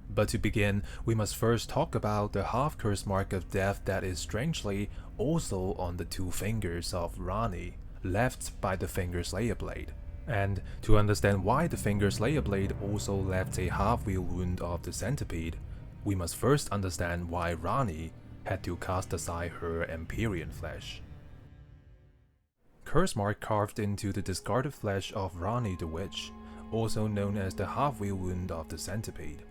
But to begin, we must first talk about the half curse mark of death that is strangely also on the two fingers of Ranni, left by the Fingerslayer blade. And to understand why the Fingerslayer blade also left a half-wheel wound of the centipede, we must first understand why Ranni had to cast aside her Empyrean flesh. Cursemark carved into the discarded flesh of Ranni the Witch, also known as the half-wheel wound of the centipede.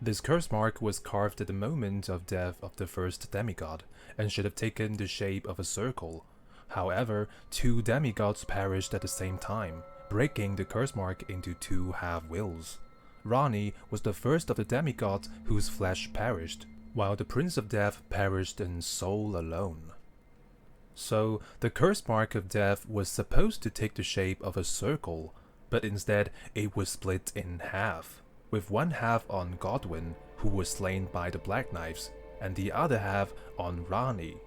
This cursemark was carved at the moment of death of the first demigod, and should have taken the shape of a circle. However, two demigods perished at the same time, breaking the cursemark into two half-wheels. Ranni was the first of the demigods whose flesh perished, while the Prince of Death perished in soul alone. So, the cursemark of death was supposed to take the shape of a circle, but instead it was split in half, with one half on Godwyn, who was slain by the Black Knives, and the other half on Ranni.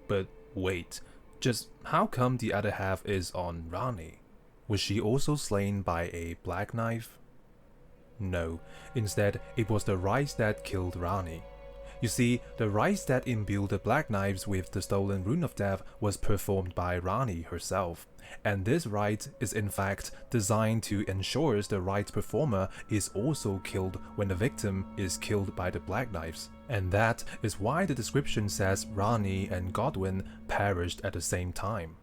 But wait, just how come the other half is on Ranni? Was she also slain by a Black Knife? No, instead it was the Rite that killed Ranni. You see, the Rite that imbued the Black Knives with the stolen Rune of Death was performed by Ranni herself, and this Rite is in fact designed to ensure the Rite performer is also killed when the victim is killed by the Black Knives. And that is why the description says Ranni and Godwyn perished at the same time.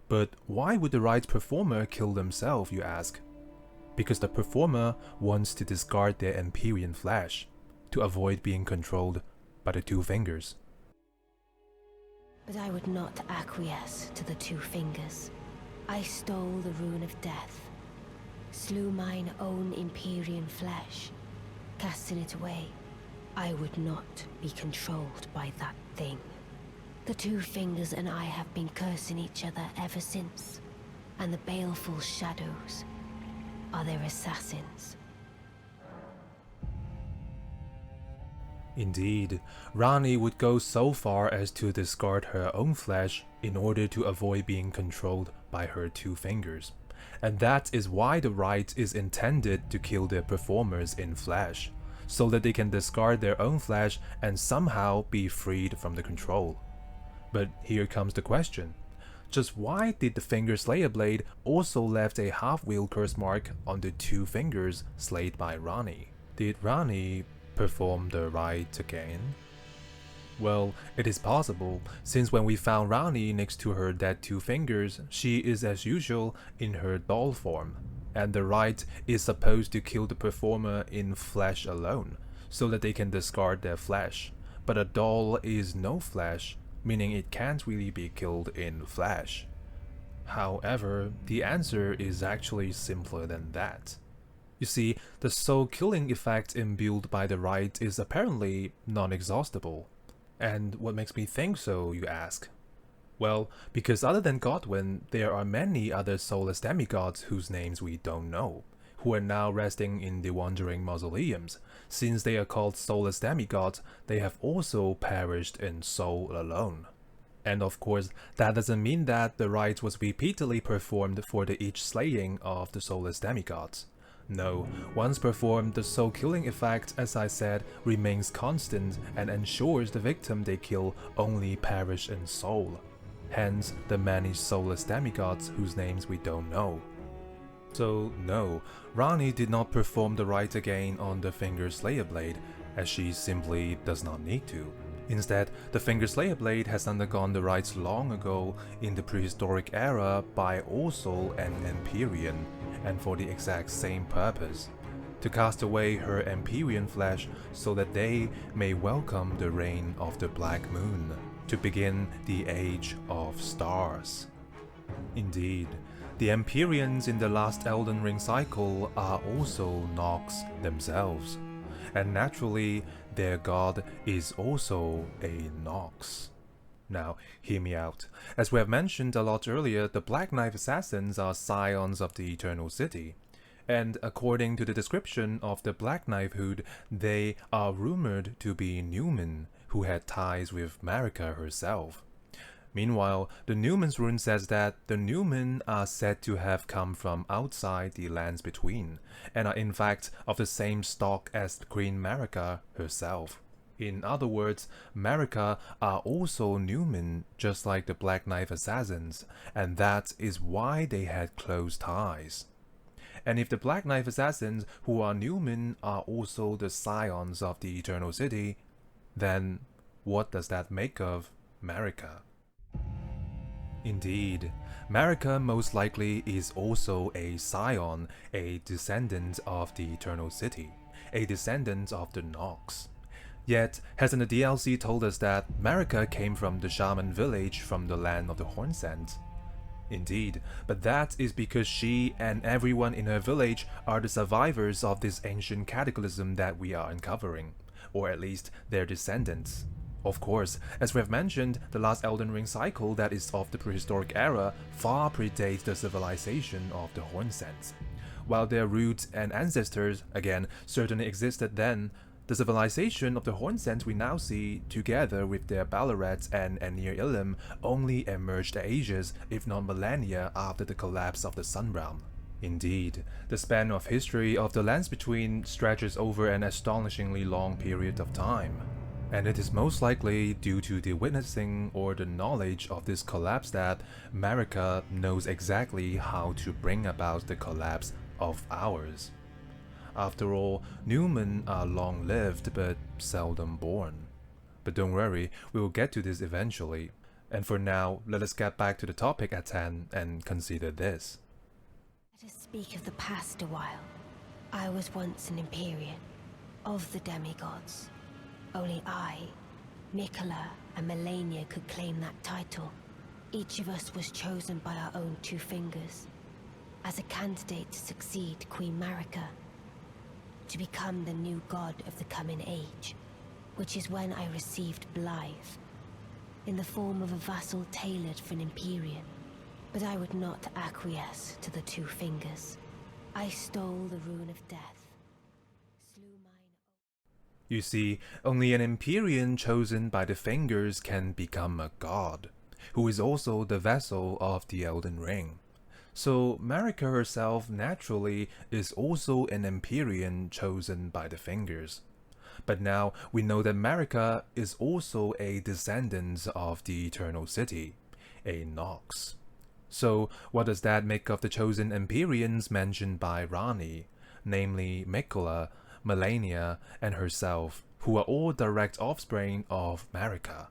But why would the Rite performer kill themselves, you ask? Because the performer wants to discard their Empyrean flesh, to avoid being controlled by the two fingers. But I would not acquiesce to the two fingers. I stole the Rune of Death, slew mine own Empyrean flesh, casting it away. I would not be controlled by that thing. The two fingers and I have been cursing each other ever since, and the baleful shadows are their assassins. Indeed, Ranni would go so far as to discard her own flesh in order to avoid being controlled by her two fingers. And that is why the Rite is intended to kill their performers in flesh, so that they can discard their own flesh and somehow be freed from the control. But here comes the question. Just why did the Fingerslayer blade also left a half-wheel curse mark on the two fingers slayed by Ranni? Did Ranni perform the Rite again? Well, it is possible, since when we found Ranni next to her dead two fingers, she is as usual in her doll form, and the Rite is supposed to kill the performer in flesh alone, so that they can discard their flesh. But a doll is no flesh, meaning it can't really be killed in flesh. However, the answer is actually simpler than that. You see, the soul-killing effect imbued by the Rite is apparently non-exhaustible. And what makes me think so, you ask? Well, because other than Godwyn, there are many other soulless demigods whose names we don't know, who are now resting in the Wandering Mausoleums. Since they are called soulless demigods, they have also perished in soul alone. And of course, that doesn't mean that the Rite was repeatedly performed for the each slaying of the soulless demigods. No, once performed, the soul-killing effect, as I said, remains constant and ensures the victim they kill only perish in soul. Hence, the many soulless demigods whose names we don't know. So no, Ranni did not perform the Rite again on the Fingerslayer blade, as she simply does not need to. Instead, the Fingerslayer blade has undergone the rites long ago in the prehistoric era by also an Empyrean, and for the exact same purpose, to cast away her Empyrean flesh so that they may welcome the reign of the Black Moon, to begin the Age of Stars. Indeed, the Empyreans in the last Elden Ring cycle are also Nox themselves. and naturally, their god is also a Nox. Now, hear me out. As we have mentioned a lot earlier, the Black Knife Assassins are scions of the Eternal City. And according to the description of the Black Knifehood, they are rumored to be Numen, who had ties with Marika herself. Meanwhile, the Numen's rune says that the Numen are said to have come from outside the lands between, and are in fact of the same stock as Queen Marika herself. In other words, Marika are also Numen, just like the Black Knife Assassins, and that is why they had close ties. And if the Black Knife Assassins, who are Numen, are also the scions of the Eternal City, then what does that make of Marika? Indeed, Marika most likely is also a scion, a descendant of the Eternal City, a descendant of the Nox. Yet, hasn't the DLC told us that Marika came from the shaman village from the land of the Hornsent? Indeed, but that is because she and everyone in her village are the survivors of this ancient cataclysm that we are uncovering, or at least their descendants. Of course, as we have mentioned, the last Elden Ring cycle that is of the prehistoric era far predates the civilization of the Hornsent. While their roots and ancestors, again, certainly existed then, the civilization of the Hornsent we now see, together with their Ballarets and Anir Illim, only emerged ages, if not millennia, after the collapse of the Sun Realm. Indeed, the span of history of the lands between stretches over an astonishingly long period of time. And it is most likely due to the witnessing or the knowledge of this collapse that Marika knows exactly how to bring about the collapse of ours. After all, Numen are long-lived but seldom born. But don't worry, we will get to this eventually. And for now, let us get back to the topic at hand and consider this. Let us speak of the past a while. I was once an Empyrean, of the demigods. Only I, Nicola, and Melania could claim that title. Each of us was chosen by our own two fingers, as a candidate to succeed Queen Marika, to become the new god of the coming age, which is when I received Blythe, in the form of a vassal tailored for an Empyrean. But I would not acquiesce to the two fingers. I stole the rune of death, slew mine. You see, only an Empyrean chosen by the fingers can become a god, who is also the vessel of the Elden Ring. So Marika herself naturally is also an Empyrean chosen by the fingers. But now we know that Marika is also a descendant of the Eternal City, a Nox. So what does that make of the chosen Empyreans mentioned by Ranni, namely Miquella, Melania, and herself, who are all direct offspring of Marika?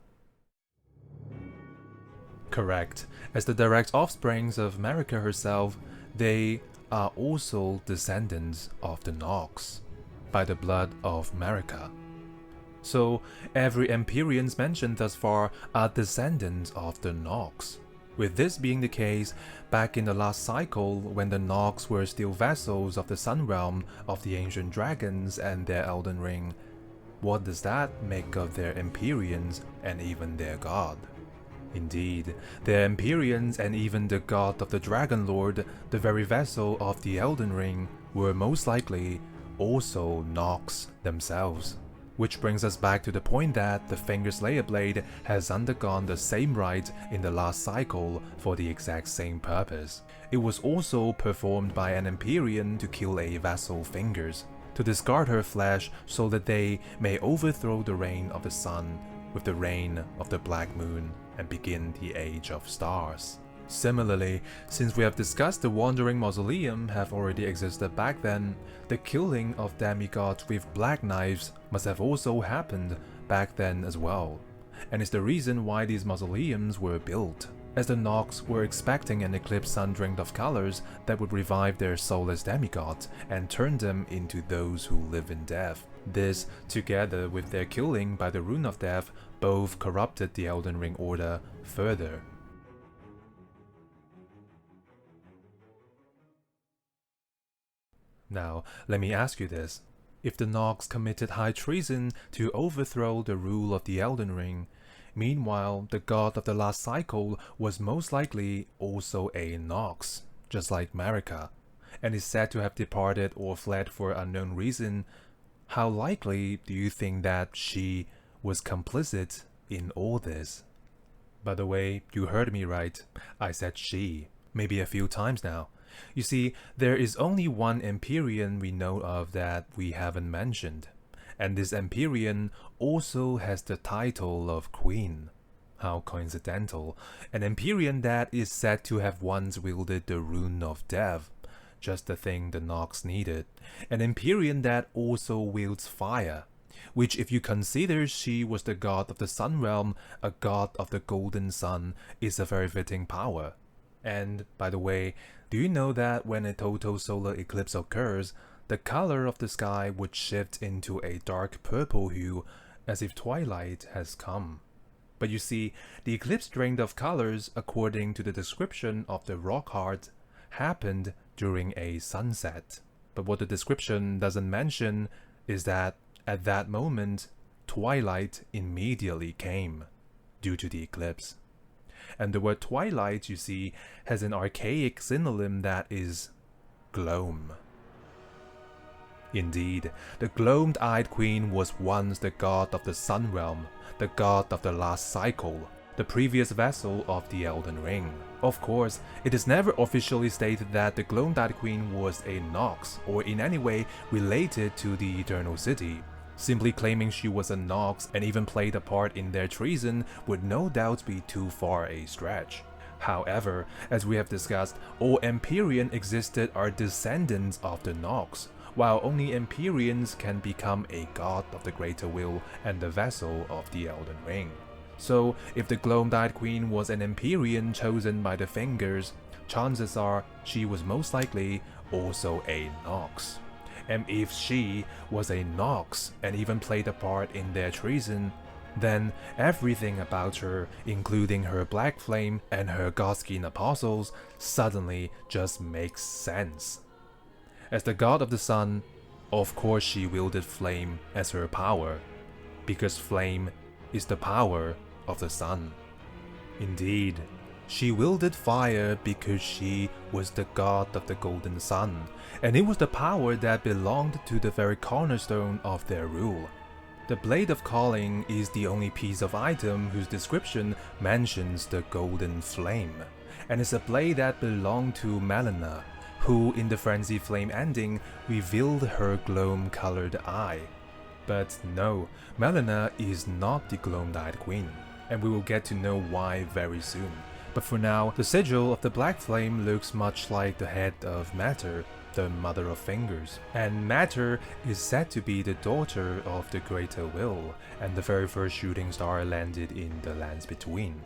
Correct. As the direct offsprings of Marika herself, they are also descendants of the Nox, by the blood of Marika. So, every Empyreans mentioned thus far are descendants of the Nox. With this being the case, back in the last cycle, when the Nox were still vassals of the Sun Realm, of the ancient dragons and their Elden Ring, what does that make of their Empyreans and even their god? Indeed, the Empyreans and even the god of the Dragon Lord, the very vessel of the Elden Ring, were most likely also Nox themselves. Which brings us back to the point that the Fingerslayer blade has undergone the same rite in the last cycle for the exact same purpose. It was also performed by an Empyrean to kill a vassal Fingers, to discard her flesh so that they may overthrow the reign of the sun with the reign of the Black Moon and begin the Age of Stars. Similarly, since we have discussed the Wandering Mausoleum have already existed back then, the killing of demigods with black knives must have also happened back then as well, and is the reason why these mausoleums were built, as the Nox were expecting an Eclipsed Sun drink of colors that would revive their soulless demigods and turn them into those who live in death. This, together with their killing by the Rune of Death, both corrupted the Elden Ring order further. Now, let me ask you this. if the Nox committed high treason to overthrow the rule of the Elden Ring. Meanwhile, the god of the last cycle was most likely also a Nox, just like Marika, and is said to have departed or fled for unknown reason. How likely do you think that she was complicit in all this? By the way, you heard me right. I said she, maybe a few times now. You see, there is only one Empyrean we know of that we haven't mentioned, and this Empyrean also has the title of Queen. How coincidental. An Empyrean that is said to have once wielded the Rune of Death, just the thing the Nox needed. An Empyrean that also wields fire, which if you consider she was the god of the Sun Realm, a god of the Golden Sun, is a very fitting power. And, by the way, do you know that when a total solar eclipse occurs, the color of the sky would shift into a dark purple hue, as if twilight has come? But you see, the eclipse drained of colors, according to the description of the rock heart, happened during a sunset. But what the description doesn't mention is that, at that moment, twilight immediately came, due to the eclipse. And the word twilight, you see, has an archaic synonym that is gloam. Indeed, the gloomed-eyed queen was once the god of the Sun Realm, the god of the last cycle, the previous vessel of the Elden Ring. Of course, it is never officially stated that the gloomed-eyed queen was a Nox, or in any way related to the Eternal City. Simply claiming she was a Nox and even played a part in their treason would no doubt be too far a stretch. However, as we have discussed, all Empyrean existed are descendants of the Nox, while only Empyreans can become a god of the Greater Will and the vessel of the Elden Ring. So, if the gloomed-eyed queen was an Empyrean chosen by the Fingers, chances are she was most likely also a Nox. And if she was a Nox and even played a part in their treason, then everything about her, including her Black Flame and her Godskin apostles, suddenly just makes sense. As the god of the sun, of course she wielded flame as her power, because flame is the power of the sun. Indeed, she wielded fire because she was the god of the Golden Sun, and it was the power that belonged to the very cornerstone of their rule. The Blade of Calling is the only piece of item whose description mentions the Golden Flame, and is a blade that belonged to Melina, who in the Frenzy Flame ending revealed her gloam-colored eye. But no, Melina is not the gloomed-eyed queen, and we will get to know why very soon. But for now, the sigil of the Black Flame looks much like the head of Matter, the Mother of Fingers. And Matter is said to be the daughter of the Greater Will, and the very first shooting star landed in the Lands Between.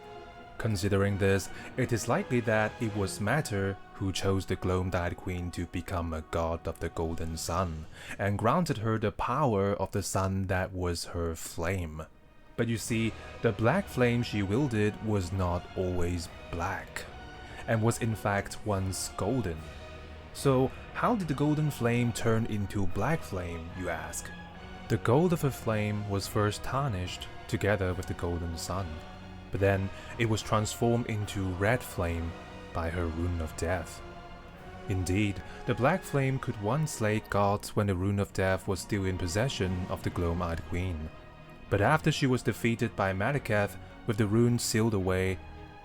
Considering this, it is likely that it was Matter who chose the gloomed-eyed queen to become a god of the Golden Sun, and granted her the power of the sun that was her flame. But you see, the black flame she wielded was not always black, and was in fact once golden. So how did the golden flame turn into black flame, you ask? The gold of her flame was first tarnished together with the golden sun, but then it was transformed into red flame by her Rune of Death. Indeed, the black flame could once slay gods when the Rune of Death was still in possession of the gloom-eyed queen. But after she was defeated by Malekith with the rune sealed away,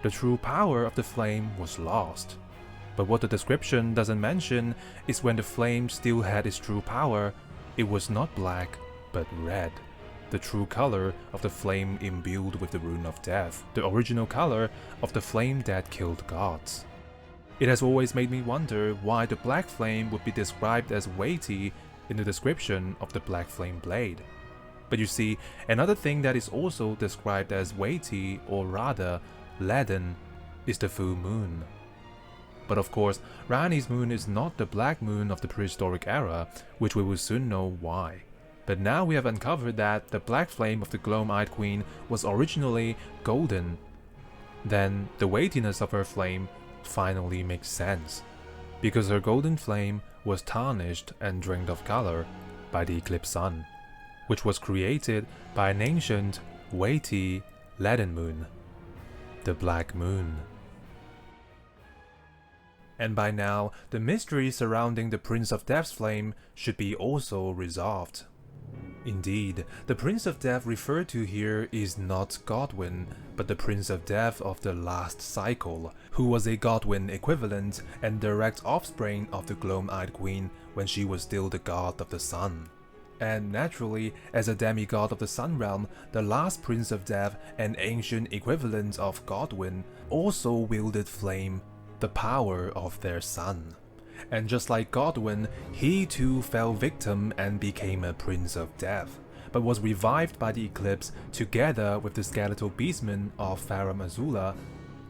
the true power of the flame was lost. But what the description doesn't mention is when the flame still had its true power, it was not black, but red, the true color of the flame imbued with the Rune of Death, the original color of the flame that killed gods. It has always made me wonder why the black flame would be described as weighty in the description of the black flame blade. But you see, another thing that is also described as weighty, or rather, leaden, is the full moon. But of course, Ranni's moon is not the black moon of the prehistoric era, which we will soon know why. But now we have uncovered that the black flame of the gloom-eyed queen was originally golden. Then the weightiness of her flame finally makes sense, because her golden flame was tarnished and drained of color, by the Eclipsed Sun, which was created by an ancient, weighty Leaden moon, the Black Moon. And by now, the mystery surrounding the Prince of Death's flame should be also resolved. Indeed, the Prince of Death referred to here is not Godwyn, but the Prince of Death of the last cycle, who was a Godwyn equivalent and direct offspring of the Gloam-Eyed Queen when she was still the god of the sun. And naturally, as a demigod of the Sun Realm, the last Prince of Death, an ancient equivalent of Godwyn, also wielded flame, the power of their sun. And just like Godwyn, he too fell victim and became a Prince of Death, but was revived by the Eclipse together with the skeletal beastmen of Farum Azula,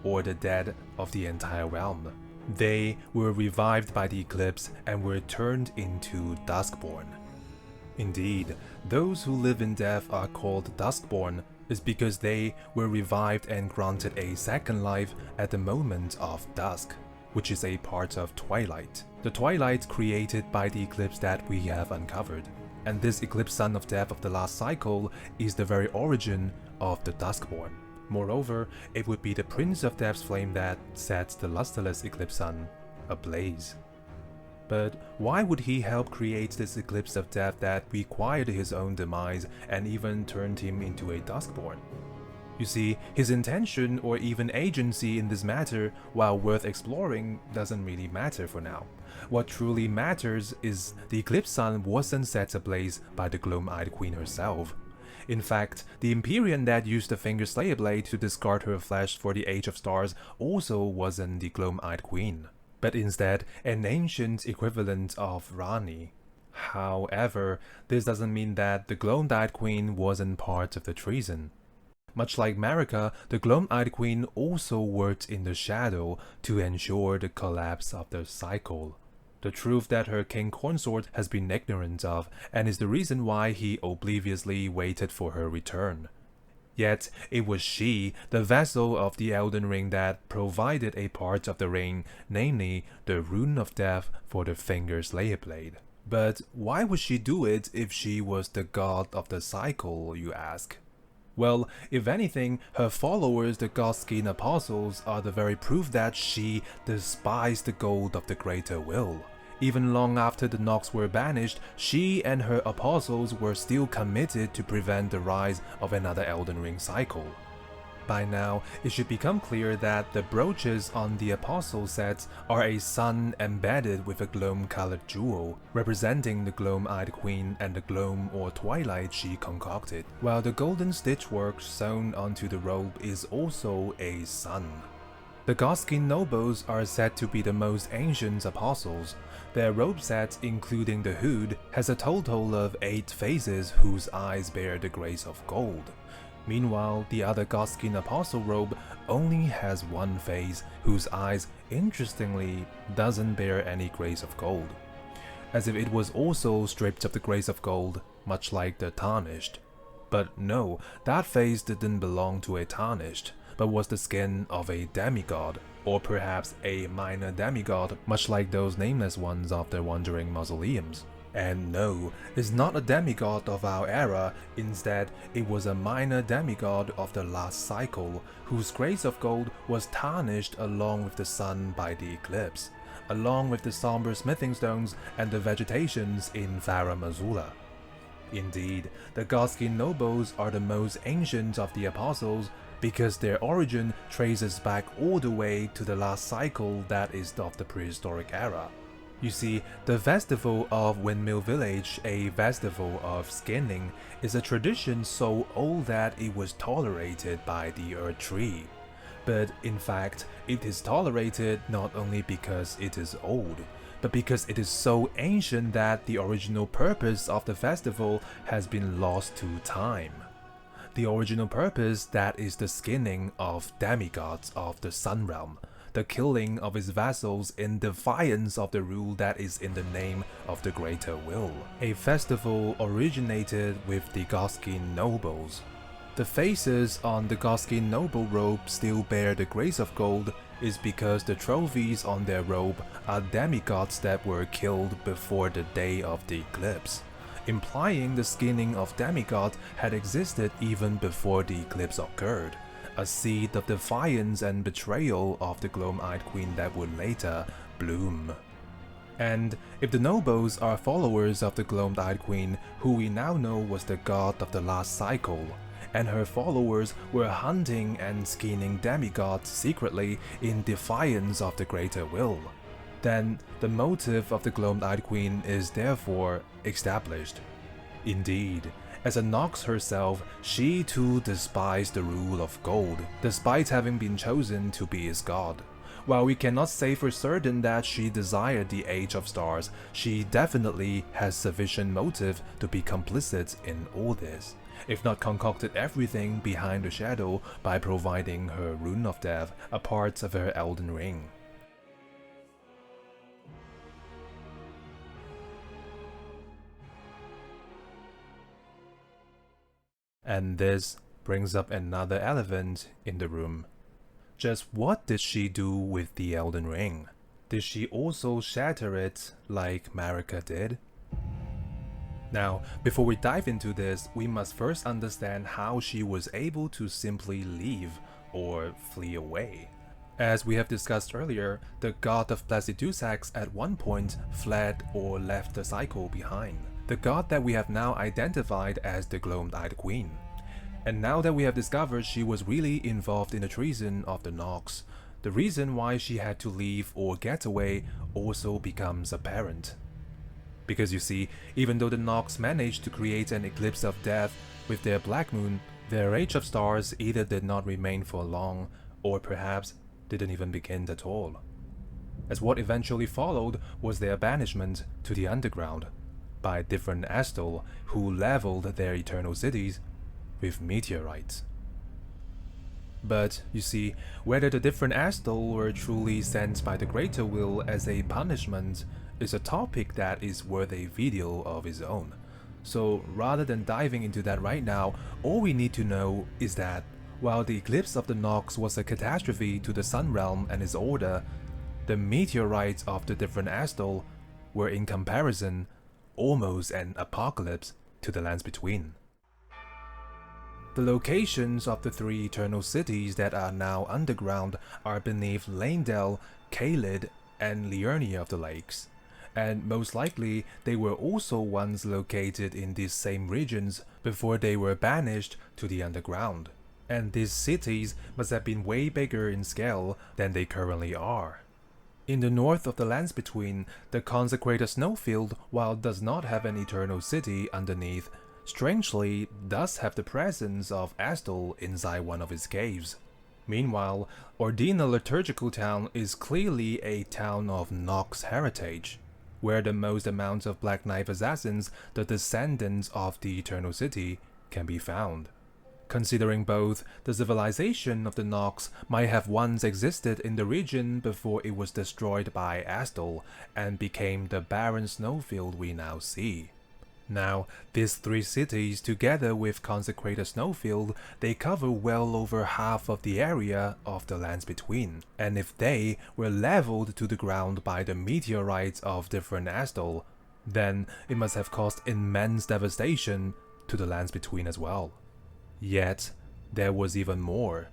or the dead of the entire realm. They were revived by the Eclipse and were turned into Duskborn. Indeed, those who live in death are called Duskborn is because they were revived and granted a second life at the moment of dusk, which is a part of Twilight. The Twilight created by the Eclipse that we have uncovered. And this Eclipsed Sun of Death of the last cycle is the very origin of the Duskborn. Moreover, it would be the Prince of Death's flame that sets the lusterless Eclipsed Sun ablaze. But why would he help create this Eclipse of Death that required his own demise and even turned him into a Duskborn? You see, his intention or even agency in this matter, while worth exploring, doesn't really matter for now. What truly matters is the Eclipsed Sun wasn't set ablaze by the Gloam-Eyed Queen herself. In fact, the Empyrean that used the Fingerslayer blade to discard her flesh for the Age of Stars also wasn't the Gloam-Eyed Queen, but instead an ancient equivalent of Ranni. However, this doesn't mean that the Gloam-Eyed Queen wasn't part of the treason. Much like Marika, the Gloam-Eyed Queen also worked in the shadow to ensure the collapse of the cycle. The truth that her king consort has been ignorant of, and is the reason why he obliviously waited for her return. Yet, it was she, the vessel of the Elden Ring, that provided a part of the ring, namely the Rune of Death for the Fingerslayer blade. But why would she do it if she was the god of the cycle, you ask? Well, if anything, her followers, the Godskin apostles, are the very proof that she despised the gold of the greater will. Even long after the Nox were banished, she and her apostles were still committed to prevent the rise of another Elden Ring cycle. By now, it should become clear that the brooches on the apostle sets are a sun embedded with a gloam-colored jewel, representing the Gloam-Eyed Queen and the gloam or twilight she concocted, while the golden stitchwork sewn onto the robe is also a sun. The Godskin nobles are said to be the most ancient apostles. Their robe set, including the hood, has a total of 8 faces whose eyes bear the grace of gold. Meanwhile, the other Godskin apostle robe only has one face, whose eyes, interestingly, doesn't bear any grace of gold. As if it was also stripped of the grace of gold, much like the Tarnished. But no, that face didn't belong to a Tarnished, but was the skin of a demigod, or perhaps a minor demigod, much like those nameless ones of the Wandering Mausoleums. And no, it's not a demigod of our era, instead it was a minor demigod of the last cycle, whose grace of gold was tarnished along with the sun by the eclipse, along with the somber smithing stones and the vegetations in Farum Azula. Indeed, the Godskin nobles are the most ancient of the apostles because their origin traces back all the way to the last cycle that is of the prehistoric era. You see, the festival of Windmill Village, a festival of skinning, is a tradition so old that it was tolerated by the Earth Tree. But in fact, it is tolerated not only because it is old, but because it is so ancient that the original purpose of the festival has been lost to time. The original purpose, that is the skinning of demigods of the Sun Realm, the killing of his vassals in defiance of the rule that is in the name of the greater will. A festival originated with the Godskin nobles. The faces on the Godskin noble robe still bear the grace of gold is because the trophies on their robe are demigods that were killed before the day of the eclipse. implying the skinning of demigods had existed even before the eclipse occurred, a seed of defiance and betrayal of the Gloam-Eyed Queen that would later bloom. And if the nobles are followers of the Gloam-Eyed Queen, who we now know was the god of the last cycle, and her followers were hunting and skinning demigods secretly in defiance of the greater will, then the motive of the Gloam-Eyed Queen is therefore established. Indeed, as a Nox herself, she too despised the rule of gold, despite having been chosen to be its god. While we cannot say for certain that she desired the Age of Stars, she definitely has sufficient motive to be complicit in all this, if not concocted everything behind the shadow by providing her Rune of Death, a part of her Elden Ring. And this brings up another elephant in the room. Just what did she do with the Elden Ring? Did she also shatter it like Marika did? Now, before we dive into this, we must first understand how she was able to simply leave or flee away. As we have discussed earlier, the god of Placidusax at one point fled or left the cycle behind, the god that we have now identified as the Gloam-Eyed Queen. And now that we have discovered she was really involved in the treason of the Nox, the reason why she had to leave or get away also becomes apparent. Because you see, even though the Nox managed to create an eclipse of death with their Black Moon, their Age of Stars either did not remain for long, or perhaps didn't even begin at all. As what eventually followed was their banishment to the underground by different Astal who leveled their eternal cities with meteorites. But you see, whether the different Astal were truly sent by the Greater Will as a punishment is a topic that is worth a video of its own. So rather than diving into that right now, all we need to know is that while the eclipse of the Nox was a catastrophe to the Sun Realm and its order, the meteorites of the different Astal were in comparison almost an apocalypse to the lands between. The locations of the three eternal cities that are now underground are beneath Leyndell, Caelid, and Liurnia of the Lakes, and most likely they were also once located in these same regions before they were banished to the underground, and these cities must have been way bigger in scale than they currently are. In the north of the lands between, the consecrated snowfield, while does not have an eternal city underneath, strangely does have the presence of Astal inside one of its caves. Meanwhile, Ordina Liturgical Town is clearly a town of Nox heritage, where the most amount of Black Knight assassins, the Descendants of the Eternal City, can be found. Considering both, the civilization of the Nox might have once existed in the region before it was destroyed by Astal and became the barren snowfield we now see. Now, these three cities, together with Consecrated Snowfield, they cover well over half of the area of the lands between, and if they were leveled to the ground by the meteorites of different Astal, then it must have caused immense devastation to the lands between as well. Yet, there was even more.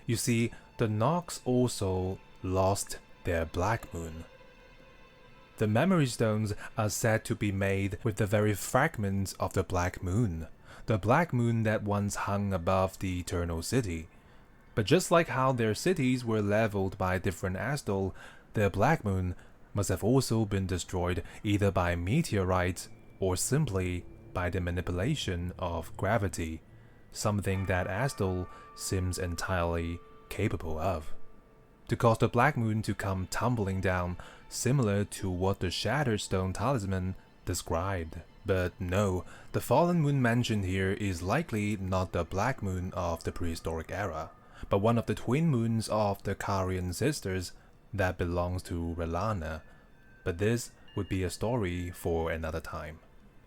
You see, the Nox also lost their Black Moon. The Memory Stones are said to be made with the very fragments of the Black Moon, the Black Moon that once hung above the Eternal City. But just like how their cities were leveled by different Astal, their Black Moon must have also been destroyed either by meteorites or simply by the manipulation of gravity, something that Astal seems entirely capable of, to cause the Black Moon to come tumbling down, similar to what the Shattered Stone Talisman described. But no, the fallen moon mentioned here is likely not the Black Moon of the prehistoric era, but one of the twin moons of the Carian sisters that belongs to Relana. But this would be a story for another time.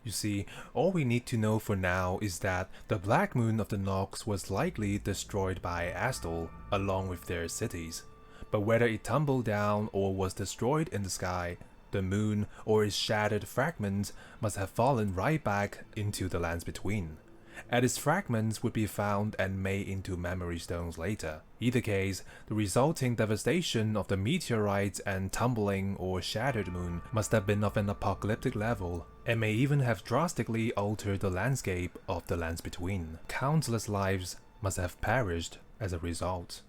You see, all we need to know for now is that the Black Moon of the Nox was likely destroyed by Astal along with their cities. But whether it tumbled down or was destroyed in the sky, the moon or its shattered fragments must have fallen right back into the lands between, and its fragments would be found and made into memory stones later. Either case, the resulting devastation of the meteorites and tumbling or shattered moon must have been of an apocalyptic level, and may even have drastically altered the landscape of the lands between. Countless lives must have perished as a result.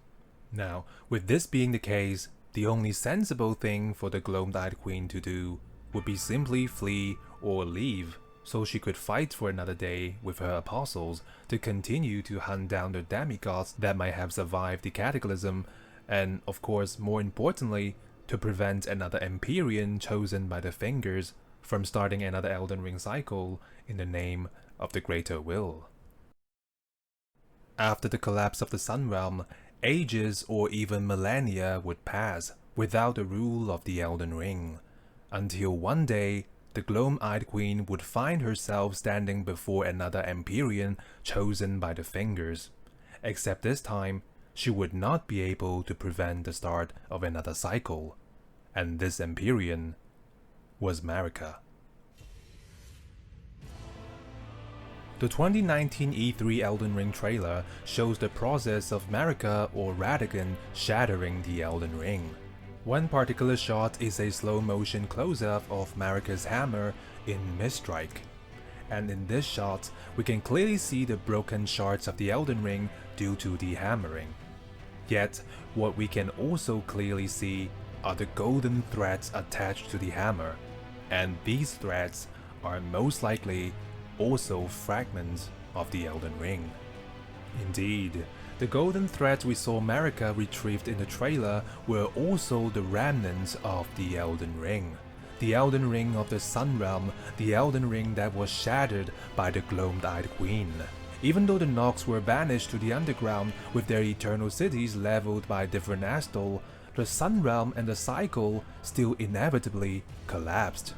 Now, with this being the case, the only sensible thing for the Gloam-Eyed Queen to do would be simply flee or leave, so she could fight for another day with her apostles to continue to hunt down the demigods that might have survived the cataclysm, and of course, more importantly, to prevent another Empyrean chosen by the Fingers from starting another Elden Ring cycle in the name of the Greater Will. After the collapse of the Sun Realm, ages or even millennia would pass without the rule of the Elden Ring, until one day the Gloam-Eyed Queen would find herself standing before another Empyrean chosen by the Fingers, except this time she would not be able to prevent the start of another cycle, and this Empyrean was Marika. The 2019 E3 Elden Ring trailer shows the process of Marika or Radigan shattering the Elden Ring. One particular shot is a slow-motion close-up of Marika's hammer in Miststrike, and in this shot we can clearly see the broken shards of the Elden Ring due to the hammering. Yet, what we can also clearly see are the golden threads attached to the hammer, and these threads are most likely also fragments of the Elden Ring. Indeed, the golden threads we saw Marika retrieved in the trailer were also the remnants of the Elden Ring. The Elden Ring of the Sun Realm, the Elden Ring that was shattered by the Gloam-Eyed Queen. Even though the Nox were banished to the underground with their eternal cities leveled by different Astral, the Sun Realm and the cycle still inevitably collapsed,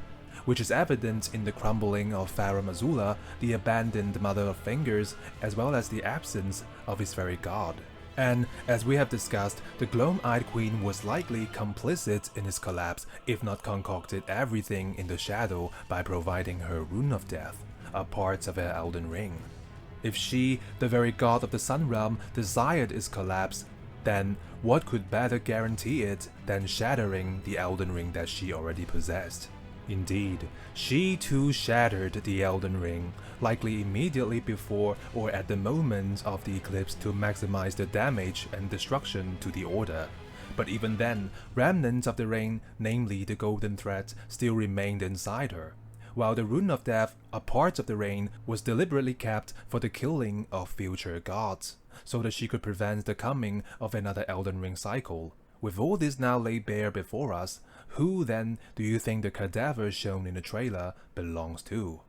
which is evident in the crumbling of Farum Azula, the abandoned Mother of Fingers, as well as the absence of his very god. And as we have discussed, the Gloam-Eyed Queen was likely complicit in his collapse, if not concocted everything in the shadow by providing her Rune of Death, a part of her Elden Ring. If she, the very god of the Sun Realm, desired its collapse, then what could better guarantee it than shattering the Elden Ring that she already possessed? Indeed, she too shattered the Elden Ring, likely immediately before or at the moment of the eclipse to maximize the damage and destruction to the Order. But even then, remnants of the ring, namely the golden threads, still remained inside her, while the Rune of Death, a part of the ring, was deliberately kept for the killing of future gods, so that she could prevent the coming of another Elden Ring cycle. With all this now laid bare before us, who then do you think the cadaver shown in the trailer belongs to?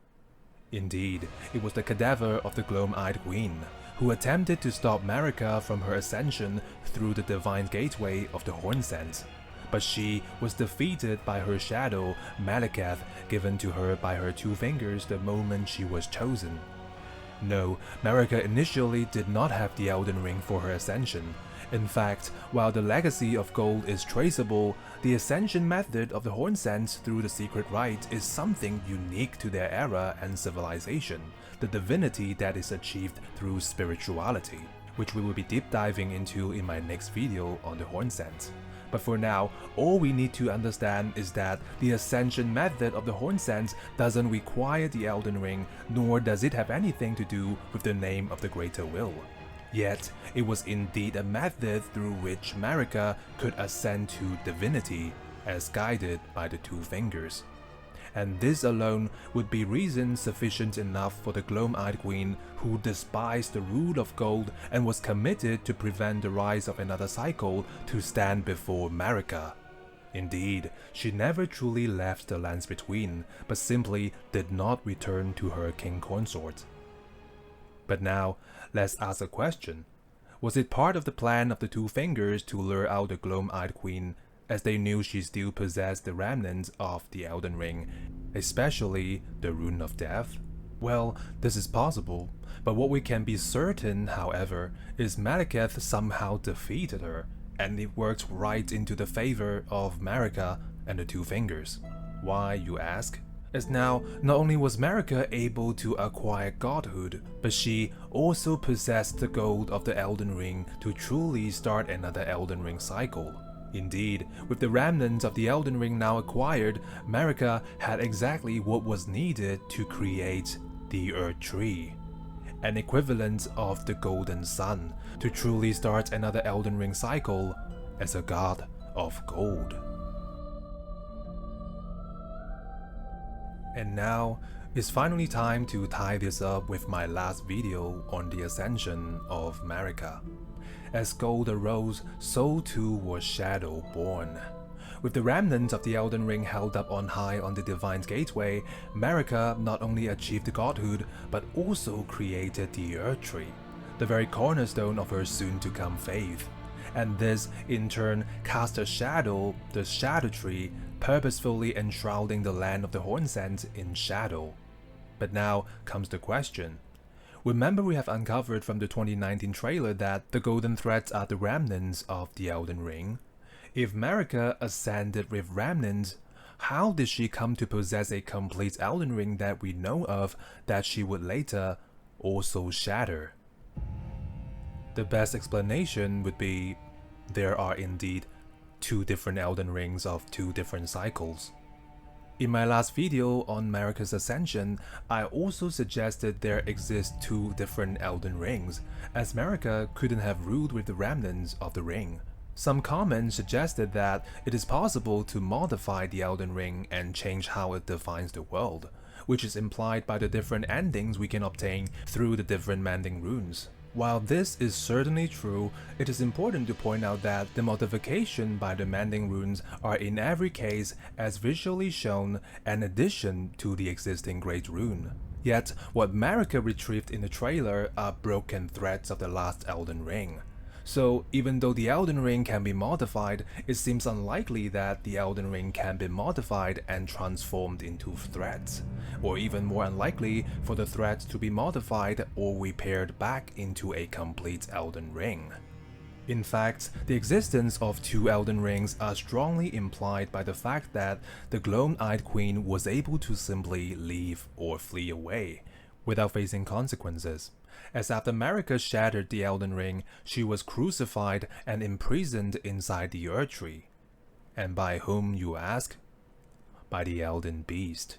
Indeed, it was the cadaver of the Gloam-Eyed Queen, who attempted to stop Marika from her ascension through the divine gateway of the Hornsent. But she was defeated by her shadow, Malekith, given to her by her two fingers the moment she was chosen. No, Marika initially did not have the Elden Ring for her ascension. In fact, while the legacy of gold is traceable, the ascension method of the Hornsent through the secret rite is something unique to their era and civilization, the divinity that is achieved through spirituality, which we will be deep diving into in my next video on the Hornsent. But for now, all we need to understand is that the ascension method of the Hornsent doesn't require the Elden Ring, nor does it have anything to do with the name of the Greater Will. Yet, it was indeed a method through which Marika could ascend to divinity, as guided by the two fingers. And this alone would be reason sufficient enough for the Gloam-Eyed Queen, who despised the rule of gold and was committed to prevent the rise of another cycle, to stand before Marika. Indeed, she never truly left the lands between, but simply did not return to her king consort. But now, let's ask a question. Was it part of the plan of the two fingers to lure out the Gloam-Eyed Queen, as they knew she still possessed the remnants of the Elden Ring, especially the Rune of Death? Well, this is possible, but what we can be certain, however, is Malekith somehow defeated her, and it worked right into the favor of Marika and the two fingers. Why, you ask? As now, not only was Marika able to acquire godhood, but she also possessed the gold of the Elden Ring to truly start another Elden Ring cycle. Indeed, with the remnants of the Elden Ring now acquired, Marika had exactly what was needed to create the Earth Tree, an equivalent of the Golden Sun, to truly start another Elden Ring cycle as a god of gold. And now, it's finally time to tie this up with my last video on the ascension of Marika. As gold arose, so too was shadow born. With the remnants of the Elden Ring held up on high on the Divine's Gateway, Marika not only achieved godhood, but also created the Earth Tree, the very cornerstone of her soon-to-come faith. And this, in turn, cast a shadow, the Shadow Tree, purposefully enshrouding the land of the Hornsent in shadow. But now comes the question. Remember, we have uncovered from the 2019 trailer that the golden threads are the remnants of the Elden Ring. If Marika ascended with remnants, how did she come to possess a complete Elden Ring that we know of that she would later also shatter? The best explanation would be there are indeed two different Elden Rings of two different cycles. In my last video on Marika's ascension, I also suggested there exist two different Elden Rings, as Marika couldn't have ruled with the remnants of the ring. Some comments suggested that it is possible to modify the Elden Ring and change how it defines the world, which is implied by the different endings we can obtain through the different mending runes. While this is certainly true, it is important to point out that the modification by the mending runes are in every case as visually shown an addition to the existing Great Rune. Yet, what Marika retrieved in the trailer are broken threads of the last Elden Ring. So, even though the Elden Ring can be modified, it seems unlikely that the Elden Ring can be modified and transformed into threads, or even more unlikely for the threads to be modified or repaired back into a complete Elden Ring. In fact, the existence of two Elden Rings are strongly implied by the fact that the Glowed-Eyed Queen was able to simply leave or flee away, without facing consequences. As after Marika shattered the Elden Ring, she was crucified and imprisoned inside the Earth Tree. And by whom, you ask? By the Elden Beast.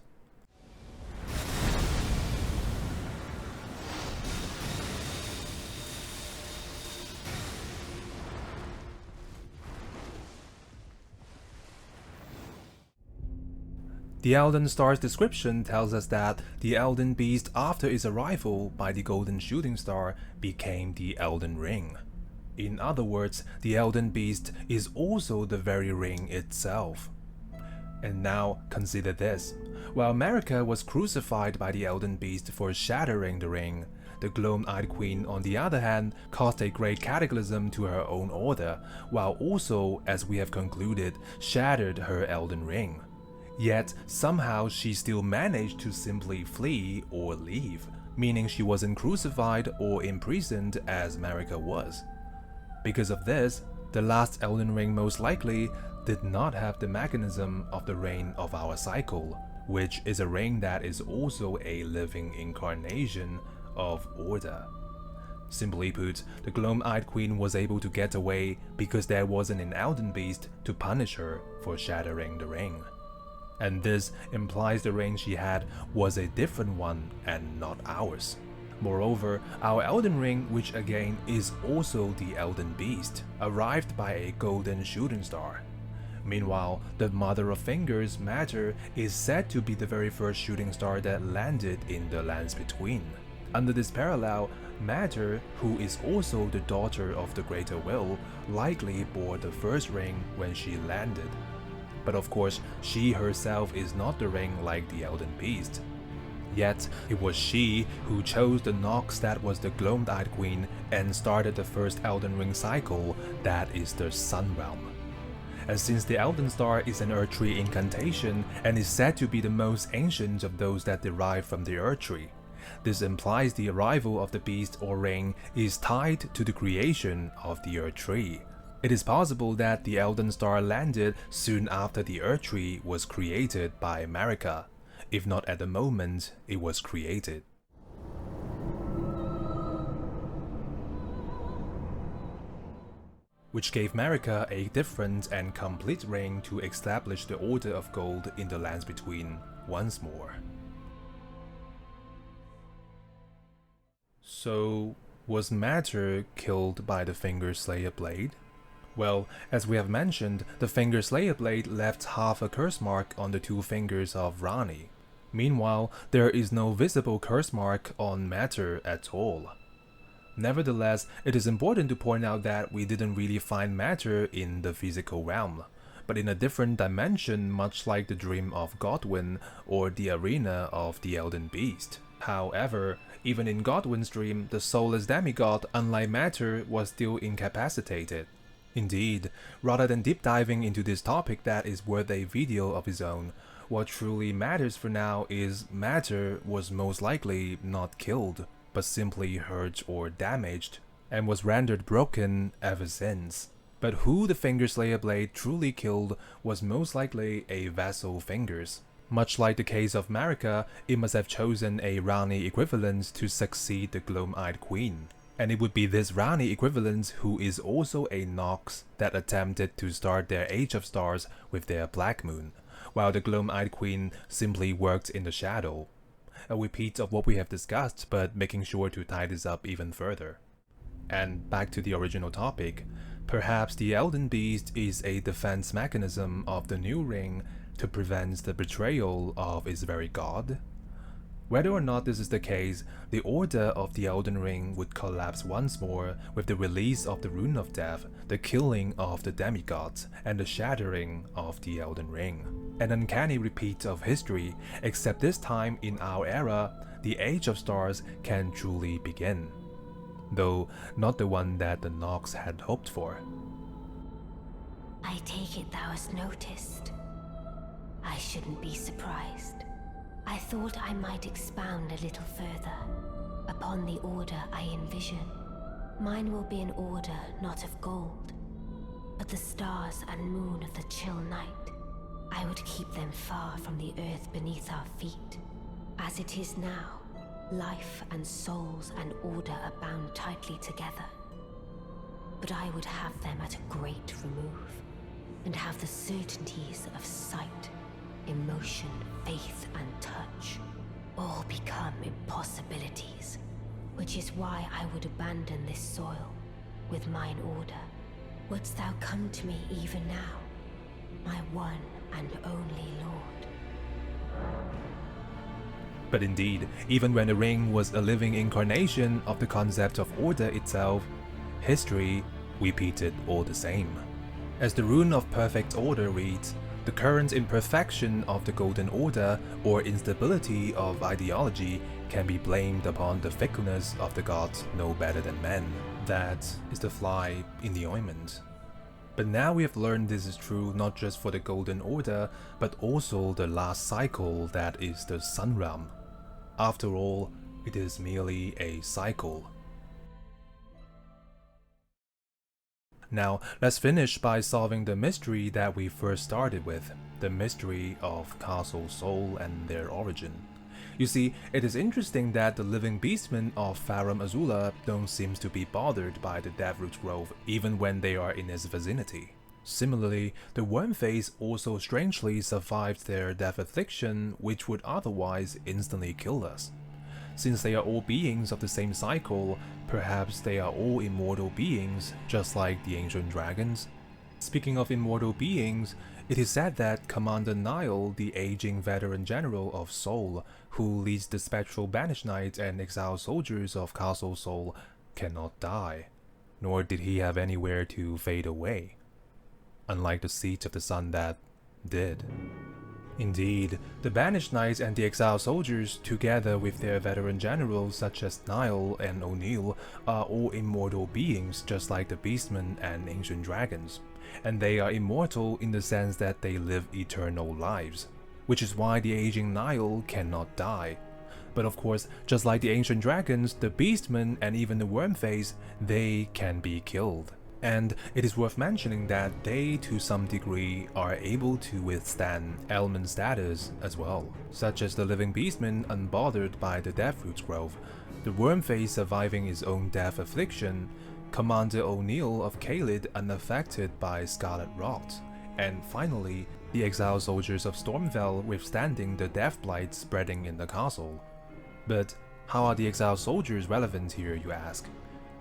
The Elden Star's description tells us that the Elden Beast, after its arrival by the Golden Shooting Star, became the Elden Ring. In other words, the Elden Beast is also the very ring itself. And now consider this. While Marika was crucified by the Elden Beast for shattering the ring, the Glowed-Eyed Queen, on the other hand, caused a great cataclysm to her own order, while also, as we have concluded, shattered her Elden Ring. Yet, somehow she still managed to simply flee or leave, meaning she wasn't crucified or imprisoned as Marika was. Because of this, the last Elden Ring most likely did not have the mechanism of the Reign of our cycle, which is a ring that is also a living incarnation of order. Simply put, the Glowed-Eyed Queen was able to get away because there wasn't an Elden Beast to punish her for shattering the ring. And this implies the ring she had was a different one and not ours. Moreover, our Elden Ring, which again is also the Elden Beast, arrived by a golden shooting star. Meanwhile, the Mother of Fingers, Matter, is said to be the very first shooting star that landed in the lands between. Under this parallel, Matter, who is also the daughter of the Greater Will, likely bore the first ring when she landed. But of course, she herself is not the ring like the Elden Beast. Yet, it was she who chose the Nox that was the Glowed-Eyed Queen and started the first Elden Ring cycle, that is the Sun Realm. And since the Elden Star is an Earth Tree incantation and is said to be the most ancient of those that derive from the Earth Tree, this implies the arrival of the beast or ring is tied to the creation of the Earth Tree. It is possible that the Elden Star landed soon after the Erdtree was created by Marika, if not at the moment it was created. Which gave Marika a different and complete ring to establish the Order of Gold in the lands between once more. So, was Matter killed by the Fingerslayer blade? Well, as we have mentioned, the Fingerslayer blade left half a curse mark on the two fingers of Ranni. Meanwhile, there is no visible curse mark on Matter at all. Nevertheless, it is important to point out that we didn't really find Matter in the physical realm, but in a different dimension, much like the Dream of Godwyn or the Arena of the Elden Beast. However, even in Godwyn's dream, the soulless demigod, unlike Matter, was still incapacitated. Indeed, rather than deep diving into this topic that is worth a video of its own, what truly matters for now is Matter was most likely not killed, but simply hurt or damaged, and was rendered broken ever since. But who the Fingerslayer blade truly killed was most likely a vassal Fingers. Much like the case of Marika, it must have chosen a Ranni equivalent to succeed the Gloam-Eyed Queen. And it would be this Ranni equivalent who is also a Nox that attempted to start their Age of Stars with their Black Moon, while the Gloam-Eyed Queen simply worked in the shadow. A repeat of what we have discussed, but making sure to tie this up even further. And back to the original topic, perhaps the Elden Beast is a defense mechanism of the new ring to prevent the betrayal of its very god? Whether or not this is the case, the Order of the Elden Ring would collapse once more with the release of the Rune of Death, the killing of the demigods, and the shattering of the Elden Ring. An uncanny repeat of history, except this time in our era, the Age of Stars can truly begin. Though not the one that the Nox had hoped for. I take it thou hast noticed. I shouldn't be surprised. I thought I might expound a little further upon the order I envision. Mine will be an order not of gold, but the stars and moon of the chill night. I would keep them far from the earth beneath our feet. As it is now, life and souls and order are bound tightly together. But I would have them at a great remove, and have the certainties of sight, emotion, faith, and touch all become impossibilities, which is why I would abandon this soil with mine order. Wouldst thou come to me even now, my one and only Lord? But indeed, even when the ring was a living incarnation of the concept of order itself, history repeated all the same. As the Rune of Perfect Order reads, the current imperfection of the Golden Order or instability of ideology can be blamed upon the fickleness of the gods no better than men. That is the fly in the ointment. But now we have learned this is true not just for the Golden Order, but also the last cycle that is the Sun Realm. After all, it is merely a cycle. Now, let's finish by solving the mystery that we first started with, the mystery of Castle Sol and their origin. You see, it is interesting that the living beastmen of Farum Azula don't seem to be bothered by the Deathroot Grove even when they are in its vicinity. Similarly, the Wormface also strangely survived their death affliction, which would otherwise instantly kill us. Since they are all beings of the same cycle, perhaps they are all immortal beings, just like the ancient dragons. Speaking of immortal beings, it is said that Commander Niall, the aging veteran general of Sol, who leads the spectral banished knights and exiled soldiers of Castle Sol, cannot die, nor did he have anywhere to fade away, unlike the Siege of the Sun that did. Indeed, the Banished Knights and the exiled soldiers, together with their veteran generals such as Niall and O'Neill, are all immortal beings just like the Beastmen and Ancient Dragons, and they are immortal in the sense that they live eternal lives, which is why the aging Niall cannot die. But of course, just like the Ancient Dragons, the Beastmen and even the Wormface, they can be killed. And it is worth mentioning that they, to some degree, are able to withstand ailment status as well, such as the living beastman unbothered by the death roots growth, the Wormface surviving his own death affliction, Commander O'Neill of Caelid unaffected by scarlet rot, and finally, the exiled soldiers of Stormveil withstanding the death blight spreading in the castle. But how are the exiled soldiers relevant here, you ask?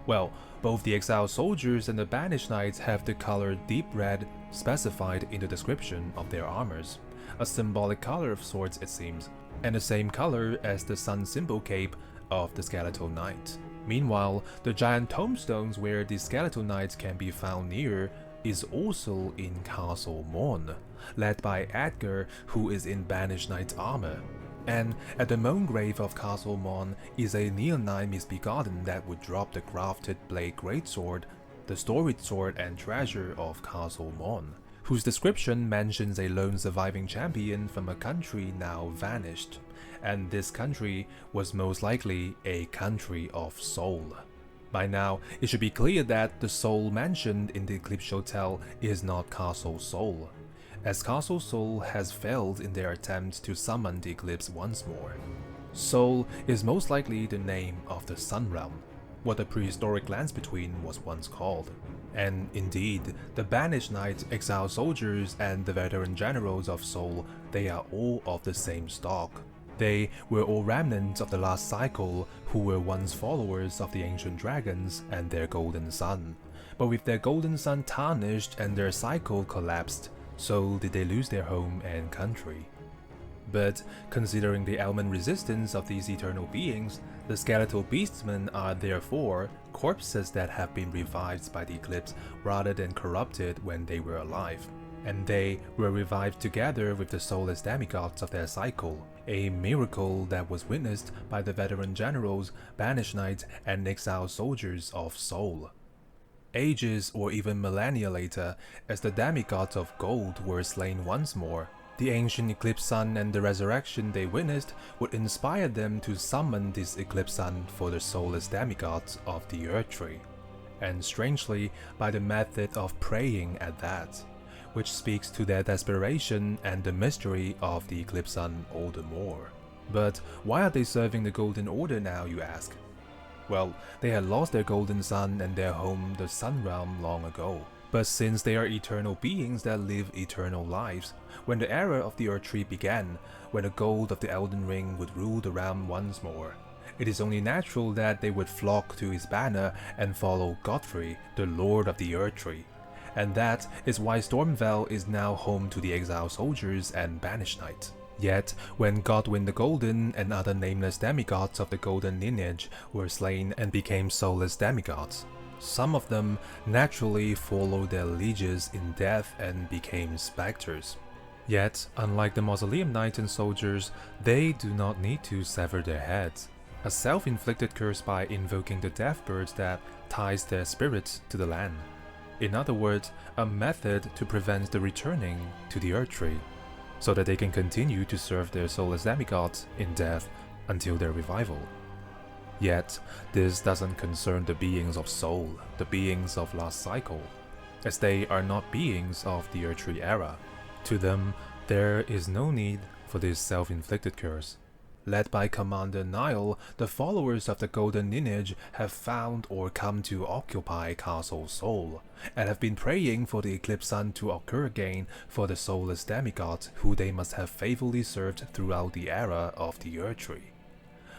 Well, both the exiled soldiers and the banished knights have the color deep red specified in the description of their armors, a symbolic color of sorts it seems, and the same color as the sun symbol cape of the skeletal knight. Meanwhile, the giant tombstones where the skeletal knights can be found near is also in Castle Morn, led by Edgar, who is in banished knight's armor. And at the moan grave of Castle Morn is a neonine misbegotten that would drop the grafted blade greatsword, the storied sword and treasure of Castle Morn, whose description mentions a lone surviving champion from a country now vanished, and this country was most likely a country of Sol. By now, it should be clear that the Sol mentioned in the Eclipse Hotel is not Castle Sol, as Castle Sol has failed in their attempt to summon the Eclipse once more. Sol is most likely the name of the Sun Realm, what the prehistoric lands between was once called. And indeed, the banished knights, exiled soldiers, and the veteran generals of Sol, they are all of the same stock. They were all remnants of the last cycle who were once followers of the ancient dragons and their golden sun. But with their golden sun tarnished and their cycle collapsed, so did they lose their home and country. But considering the ailment resistance of these eternal beings, the skeletal beastmen are therefore corpses that have been revived by the eclipse rather than corrupted when they were alive. And they were revived together with the soulless demigods of their cycle, a miracle that was witnessed by the veteran generals, banished knights, and exiled soldiers of Sol. Ages or even millennia later, as the demigods of gold were slain once more, the ancient Eclipse Sun and the resurrection they witnessed would inspire them to summon this Eclipse Sun for the soulless demigods of the Earth Tree, and strangely by the method of praying at that, which speaks to their desperation and the mystery of the Eclipse Sun all the more. But why are they serving the Golden Order now, you ask? Well, they had lost their Golden Sun and their home, the Sun Realm, long ago. But since they are eternal beings that live eternal lives, when the era of the Earth Tree began, when the gold of the Elden Ring would rule the realm once more, it is only natural that they would flock to his banner and follow Godfrey, the Lord of the Earth Tree. And that is why Stormveil is now home to the exiled soldiers and banished knights. Yet, when Godwyn the Golden and other nameless demigods of the Golden lineage were slain and became soulless demigods, some of them naturally followed their lieges in death and became specters. Yet, unlike the Mausoleum Knights and soldiers, they do not need to sever their heads, a self-inflicted curse by invoking the death birds that ties their spirits to the land. In other words, a method to prevent the returning to the Earth Tree, so that they can continue to serve their soulless demigods in death until their revival. Yet, this doesn't concern the beings of Sol, the beings of last cycle, as they are not beings of the Earth Tree era. To them, there is no need for this self-inflicted curse. Led by Commander Niall, the followers of the Golden Lineage have found or come to occupy Castle Sol, and have been praying for the Eclipse Sun to occur again for the soulless demigods who they must have faithfully served throughout the era of the Earth Tree.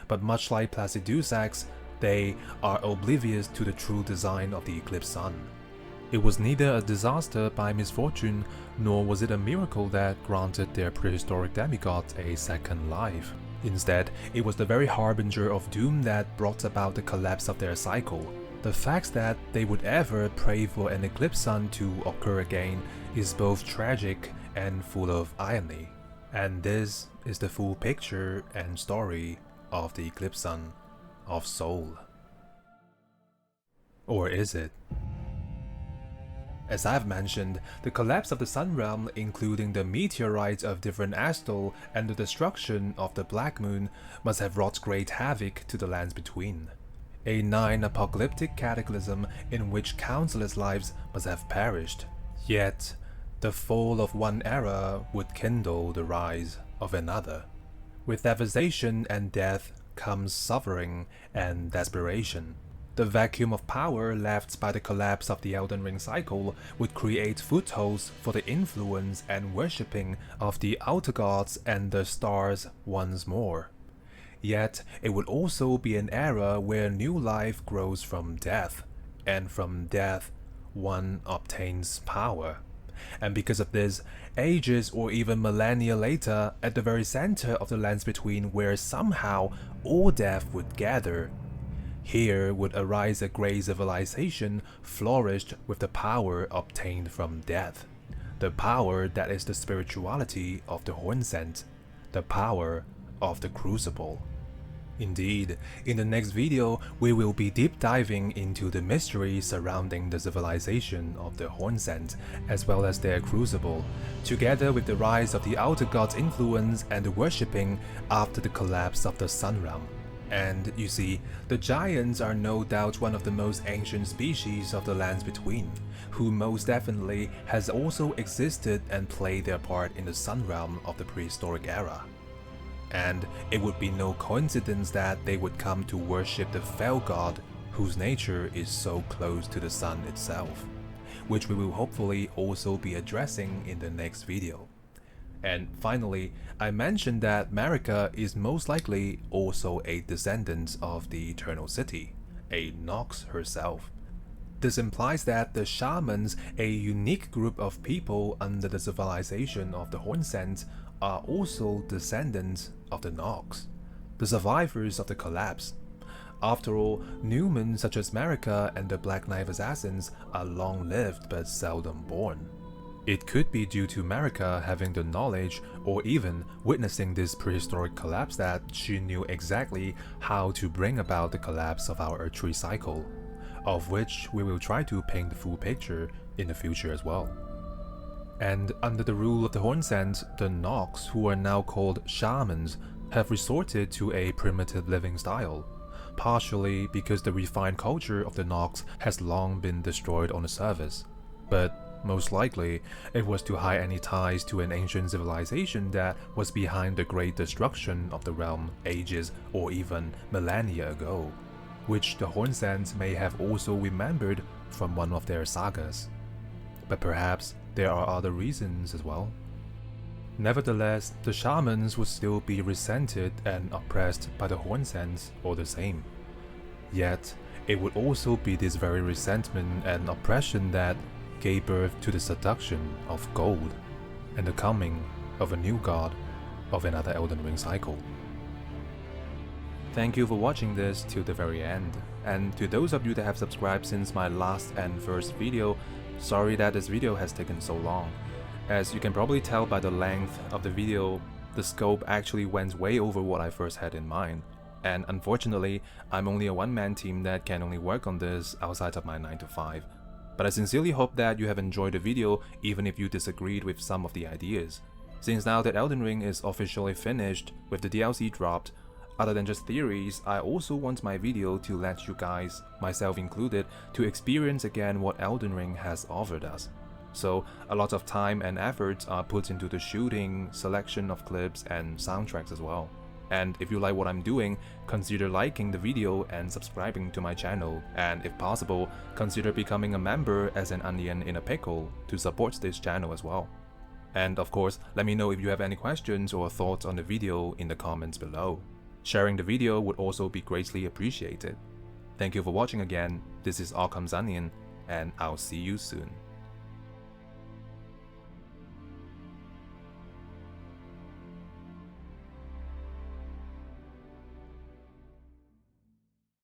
But much like Placidusax, they are oblivious to the true design of the Eclipse Sun. It was neither a disaster by misfortune, nor was it a miracle that granted their prehistoric demigods a second life. Instead, it was the very harbinger of doom that brought about the collapse of their cycle. The fact that they would ever pray for an Eclipse Sun to occur again is both tragic and full of irony. And this is the full picture and story of the Eclipse Sun of Sol. Or is it? As I've mentioned, the collapse of the Sun Realm, including the meteorites of different Astol and the destruction of the Black Moon, must have wrought great havoc to the lands between. a 9 apocalyptic cataclysm in which countless lives must have perished. Yet, the fall of one era would kindle the rise of another. With devastation and death comes suffering and desperation. The vacuum of power left by the collapse of the Elden Ring cycle would create footholds for the influence and worshipping of the outer gods and the stars once more. Yet, it would also be an era where new life grows from death, and from death, one obtains power. And because of this, ages or even millennia later, at the very center of the lands between where somehow all death would gather, here would arise a great civilization flourished with the power obtained from death. The power that is the spirituality of the Hornsent, the power of the Crucible. Indeed, in the next video, we will be deep diving into the mystery surrounding the civilization of the Hornsent, as well as their Crucible, together with the rise of the Outer Gods' influence and the worshipping after the collapse of the Sun Realm. And you see, the Giants are no doubt one of the most ancient species of the lands between, who most definitely has also existed and played their part in the Sun Realm of the prehistoric era. And it would be no coincidence that they would come to worship the Fell God, whose nature is so close to the sun itself, which we will hopefully also be addressing in the next video. And finally, I mentioned that Marika is most likely also a descendant of the Eternal City, a Nox herself. This implies that the Shamans, a unique group of people under the civilization of the Hornsent, are also descendants of the Nox, the survivors of the collapse. After all, Newmen such as Marika and the Black Knife Assassins are long-lived but seldom born. It could be due to Marika having the knowledge or even witnessing this prehistoric collapse that she knew exactly how to bring about the collapse of our Earth Tree cycle, of which we will try to paint the full picture in the future as well. And under the rule of the Hornsent, the Nox, who are now called Shamans, have resorted to a primitive living style, partially because the refined culture of the Nox has long been destroyed on the surface, but most likely it was to hide any ties to an ancient civilization that was behind the great destruction of the realm ages or even millennia ago, which the Hornsent may have also remembered from one of their sagas. But perhaps there are other reasons as well. Nevertheless, the Shamans would still be resented and oppressed by the Hornsents all the same. Yet, it would also be this very resentment and oppression that gave birth to the seduction of gold and the coming of a new god of another Elden Ring cycle. Thank you for watching this till the very end, and to those of you that have subscribed since my last and first video, sorry that this video has taken so long. As you can probably tell by the length of the video, the scope actually went way over what I first had in mind. And unfortunately, I'm only a one-man team that can only work on this outside of my 9 to 5. But I sincerely hope that you have enjoyed the video even if you disagreed with some of the ideas. Since now that Elden Ring is officially finished with the DLC dropped, other than just theories, I also want my video to let you guys, myself included, to experience again what Elden Ring has offered us. So a lot of time and efforts are put into the shooting, selection of clips and soundtracks as well. And if you like what I'm doing, consider liking the video and subscribing to my channel, and if possible, consider becoming a member as an onion in a pickle to support this channel as well. And of course, let me know if you have any questions or thoughts on the video in the comments below. Sharing the video would also be greatly appreciated. Thank you for watching again. This is Occam's Onion, and I'll see you soon.